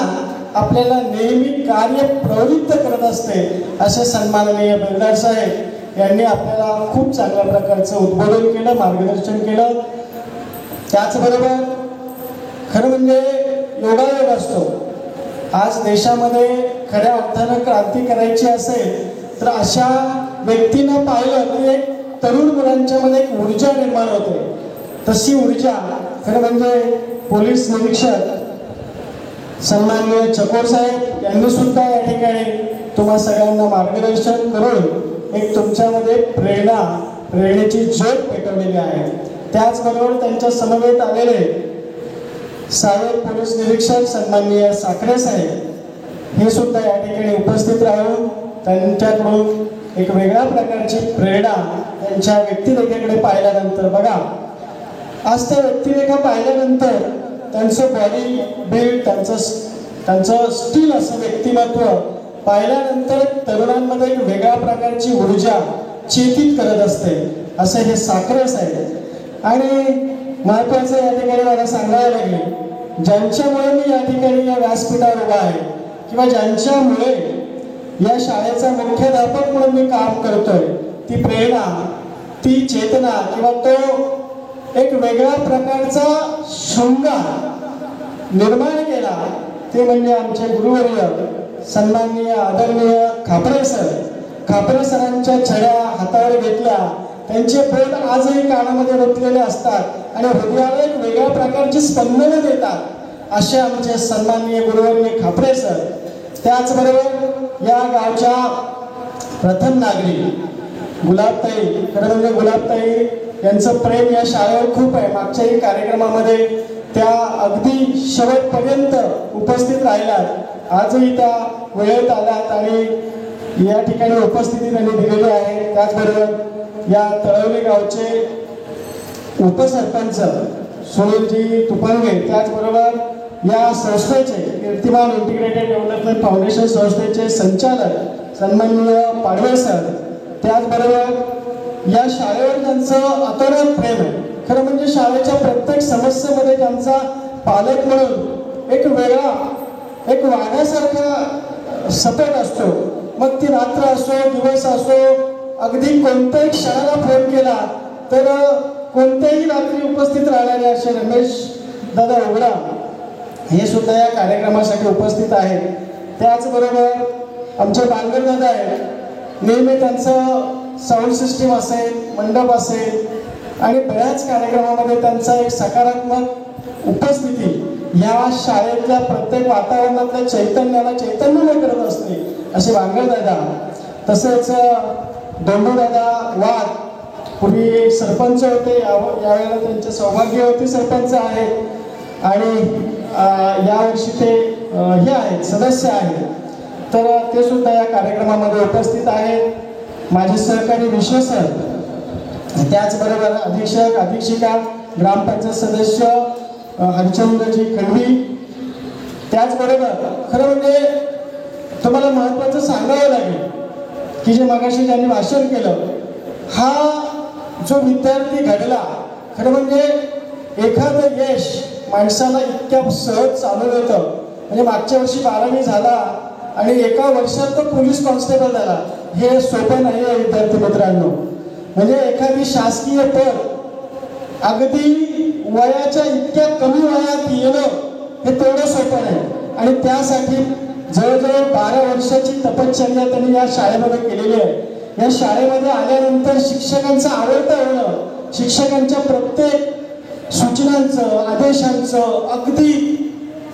आपल्याला नेहमी कार्य प्रवृत्त करत असते. असे सन्माननीय बेलदार साहेब यांनी आपल्याला खूप चांगल्या प्रकारचं उद्बोधन केलं, मार्गदर्शन केलं. त्याचबरोबर खरं म्हणजे योगायोग असतो. आज देशामध्ये खऱ्या अर्थानं क्रांती करायची असेल तर अशा व्यक्तींना पाहिलं की एक तरुण मुलांच्या मध्ये एक ऊर्जा निर्माण होते. तशी ऊर्जा खरं म्हणजे पोलीस निरीक्षक सन्माननीय चकोर साहेब यांनी सुद्धा या ठिकाणी तुम्हा सगळ्यांना मार्गदर्शन करून एक तुमच्यामध्ये प्रेरणेची ज्योत पेटवलेली आहे. त्याचबरोबर त्यांच्या समवेत आलेले सहाय्यक पोलीस निरीक्षक सन्माननीय साखरे साहेब हे सुद्धा या ठिकाणी उपस्थित राहून त्यांच्याकडून एक वेगळ्या प्रकारची प्रेरणा त्यांच्या व्यक्तिरेखेकडे पाहिल्यानंतर, बघा आज त्या व्यक्तिरेखा पाहिल्यानंतर त्यांचं बॉडी बिल्ड, त्यांचं स्टील असं व्यक्तिमत्व पाहिल्यानंतर तरुणांमध्ये एक वेगळ्या प्रकारची ऊर्जा चेतित करत असते, असं हे साखरे साहेब. आणि महत्वाचं या ठिकाणी मला सांगायला लागले, ज्यांच्यामुळे मी या ठिकाणी या व्यासपीठावर उभा आहे किंवा ज्यांच्यामुळे या शाळेचा मुख्याध्यापक म्हणून मी काम करतोय, ती प्रेरणा, ती चेतना किंवा तो एक वेगळ्या प्रकारचा शृंगार निर्माण केला, ते म्हणजे आमचे गुरुवर्य सन्माननीय आदरणीय खापरे सर. खापरे सरांच्या छड्या हातावर घेतल्या, त्यांचे बोट आजही कानामध्ये रुतलेले असतात आणि हृदयाला एक वेगळ्या प्रकारची स्पंदनं देतात असे आमचे सन्माननीय गुरुवर्य खापरे सर. त्याचबरोबर या गावच्या प्रथम नागरिक गुलाबताई, खरं म्हणजे गुलाबताई यांचं प्रेम या शाळेवर खूप आहे. मागच्याही कार्यक्रमामध्ये त्या अगदी शेवटपर्यंत उपस्थित राहिल्यात, आजही त्या वेळेत आल्यात आणि या ठिकाणी उपस्थिती त्यांनी दिलेली आहे. त्याचबरोबर या तळवली गावचे उपसरपंच सुनीलजी तुपंगे, त्याचबरोबर या संस्थेचे कीर्तिमान इंटिग्रेटेड डेव्हलपमेंट फाउंडेशन संस्थेचे संचालक सन्माननीय पाडवे सर, त्याचबरोबर या शाळेवर त्यांचं अतोनात प्रेम आहे. खरं म्हणजे शाळेच्या प्रत्येक समस्येमध्ये त्यांचा पालक म्हणून एक वेगळा, एक वाघासारखा सतत असतो. मग ती रात्र असो, दिवस असो, अगदी कोणत्याही क्षणाला फोन केला तर कोणत्याही रात्री उपस्थित राहणारे असे रमेश दादा उघडा हे सुद्धा या कार्यक्रमासाठी उपस्थित आहेत. त्याचबरोबर आमचे बांगर दादा आहेत, नेहमी त्यांचं साऊंड सिस्टीम असेल, मंडप असेल आणि बऱ्याच कार्यक्रमामध्ये त्यांचा एक सकारात्मक उपस्थिती या शाळेतल्या प्रत्येक वातावरणातल्या चैतन्याला चैतन्यमय करत असते असे वांगळदादा, तसेच दोंडूदादा वाघ पूर्वी सरपंच होते, यावेळेला त्यांचे सौभाग्यवती सरपंच आहेत आणि यावर्षी ते हे आहेत सदस्य आहेत, तर ते सुद्धा या कार्यक्रमामध्ये उपस्थित आहेत. माझे सहकारी विश्व सर, त्याचबरोबर अधीक्षक अधीक्षिका ग्रामपंचायत सदस्य हरिचंद्रजी खंडवी, त्याचबरोबर खरं म्हणजे तुम्हाला महत्त्वाचं सांगावं लागेल की जे मगाशी ज्यांनी भाषण केलं, हा जो विद्यार्थी घडला, खरं म्हणजे एखादं यश माणसाला इतक्या सहज चालू येतं. म्हणजे मागच्या वर्षी 12वी झाला आणि एका वर्षात तो पोलीस कॉन्स्टेबल झाला, हे सोपं नाही आहे विद्यार्थी मित्रांनो. म्हणजे एखादी शासकीय पद अगदी वयाच्या इतक्या कमी वयात येणं हे तेवढं सोपं नाही. आणि त्यासाठी जवळजवळ 12 वर्षाची तपश्चर्या त्यांनी या शाळेमध्ये केलेली आहे. या शाळेमध्ये आल्यानंतर शिक्षकांचं आवडतं होणं, शिक्षकांच्या प्रत्येक सूचनांचं आदेशांचं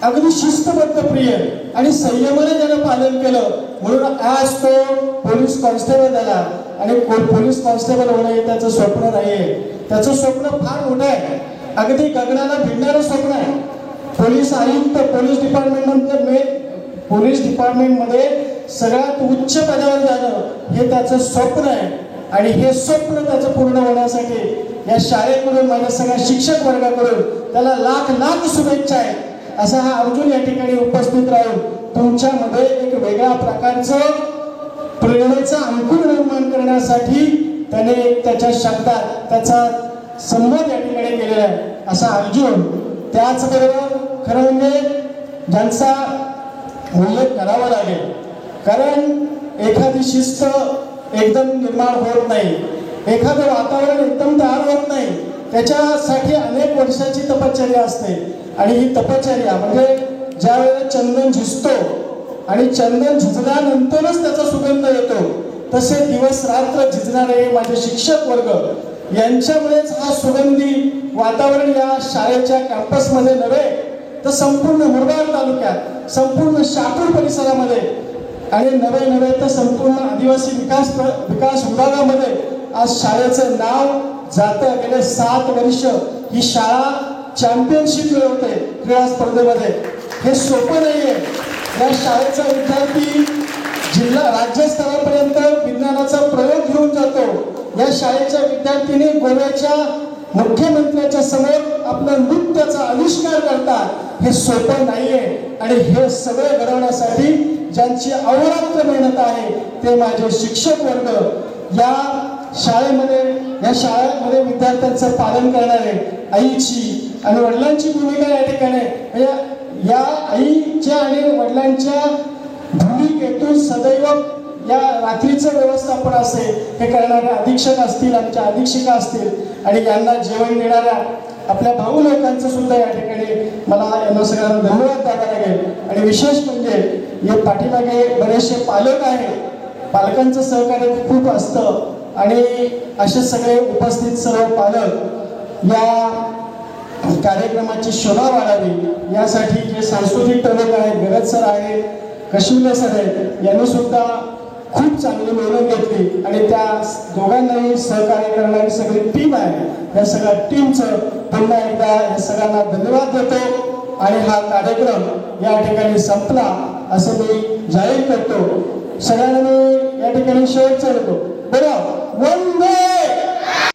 अगदी शिस्तबद्ध प्रिय आणि संयमाने त्यानं पालन केलं, म्हणून आज तो पोलीस कॉन्स्टेबल झाला. आणि पोलीस कॉन्स्टेबल होणं हे त्याचं स्वप्न नाहीये, त्याचं स्वप्न फार मोठं आहे, अगदी गगनाला भिडणारं स्वप्न आहे. पोलीस आयुक्त, पोलीस डिपार्टमेंटमध्ये सगळ्यात उच्च पदावर जाणं हे त्याचं स्वप्न आहे. आणि हे स्वप्न त्याचं पूर्ण होण्यासाठी या शाळेकडून, माझ्या सगळ्या शिक्षक वर्गाकडून त्याला लाख शुभेच्छा आहेत. असा हा अर्जुन या ठिकाणी उपस्थित राहून तुमच्यामध्ये एक वेगळ्या प्रकारचं प्रेरणेचं अंकुर निर्माण करण्यासाठी त्याने त्याच्या शब्दात त्याचा संवाद या ठिकाणी केलेला आहे असा अर्जुन. त्याचबरोबर खरं म्हणजे ज्यांचा उल्लेख करावा लागेल, कारण एखादी शिस्त एकदम निर्माण होत नाही, एखादं वातावरण एकदम तयार होत नाही, त्याच्यासाठी अनेक वर्षाची तपश्चर्या असते. आणि ही तपश्चर्या म्हणजे ज्या वेळेला चंदन झिजतो आणि चंदन झिजल्यानंतरच त्याचा सुगंध येतो, तसे दिवस रात्र झिजणारे माझे शिक्षक वर्ग यांच्यामुळेच हा सुगंधी वातावरण या शाळेच्या कॅम्पसमध्ये नव्हे तर संपूर्ण मुरबाड तालुक्यात, संपूर्ण शहापूर परिसरामध्ये आणि नव्हे तर संपूर्ण आदिवासी विकास विभागामध्ये आज शाळेचं नाव जातं. गेले 7 वर्ष ही शाळा चॅम्पियनशिप मिळवते क्रीडा स्पर्धेमध्ये. हे सोपं नाहीये. या शाळेचा विद्यार्थी राज्यस्तरापर्यंत विज्ञानाचा प्रयोग घेऊन जातो. या शाळेच्या विद्यार्थीने गोव्याच्या मुख्यमंत्र्याच्या समोर आपल्या नृत्याचा आविष्कार करतात. हे सोपं नाहीये. आणि हे सगळं घडवण्यासाठी ज्यांची अहोरात्र मेहनत आहे ते माझे शिक्षक वर्ग, या शाळेमध्ये विद्यार्थ्यांचं पालन करणारे आईची आणि वडिलांची भूमिका या ठिकाणी, या आईच्या आणि वडिलांच्या भूमिकेतून सदैव या रात्रीचं व्यवस्थापन असेल हे करणारे अधीक्षक असतील, आमच्या अधीक्षिका असतील आणि यांना जेवण देणाऱ्या आपल्या भाऊ लोकांचं सुद्धा या ठिकाणी मला यांना सगळ्यांना धन्यवाद द्यावा लागेल. आणि विशेष म्हणजे या पाठीमागे बरेचसे पालक आहेत, पालकांचं सहकार्य खूप असतं आणि असे सगळे उपस्थित सर्व पालक या कार्यक्रमाची शोभा वाढावी यासाठी जे सांस्कृतिक प्रमुख आहेत, गरज सर आहेत, कशिवले सर आहेत, यांनी सुद्धा खूप चांगली मेहनत घेतली आणि त्या दोघांनाही सहकार्य करणारी सगळी टीम आहे. या सगळ्या टीमचं पुन्हा एकदा या सगळ्यांना धन्यवाद देतो आणि हा कार्यक्रम या ठिकाणी संपला असं मी जाहीर करतो. सगळ्यांना मी या ठिकाणी शेवटचं देतो. बरं, वंदे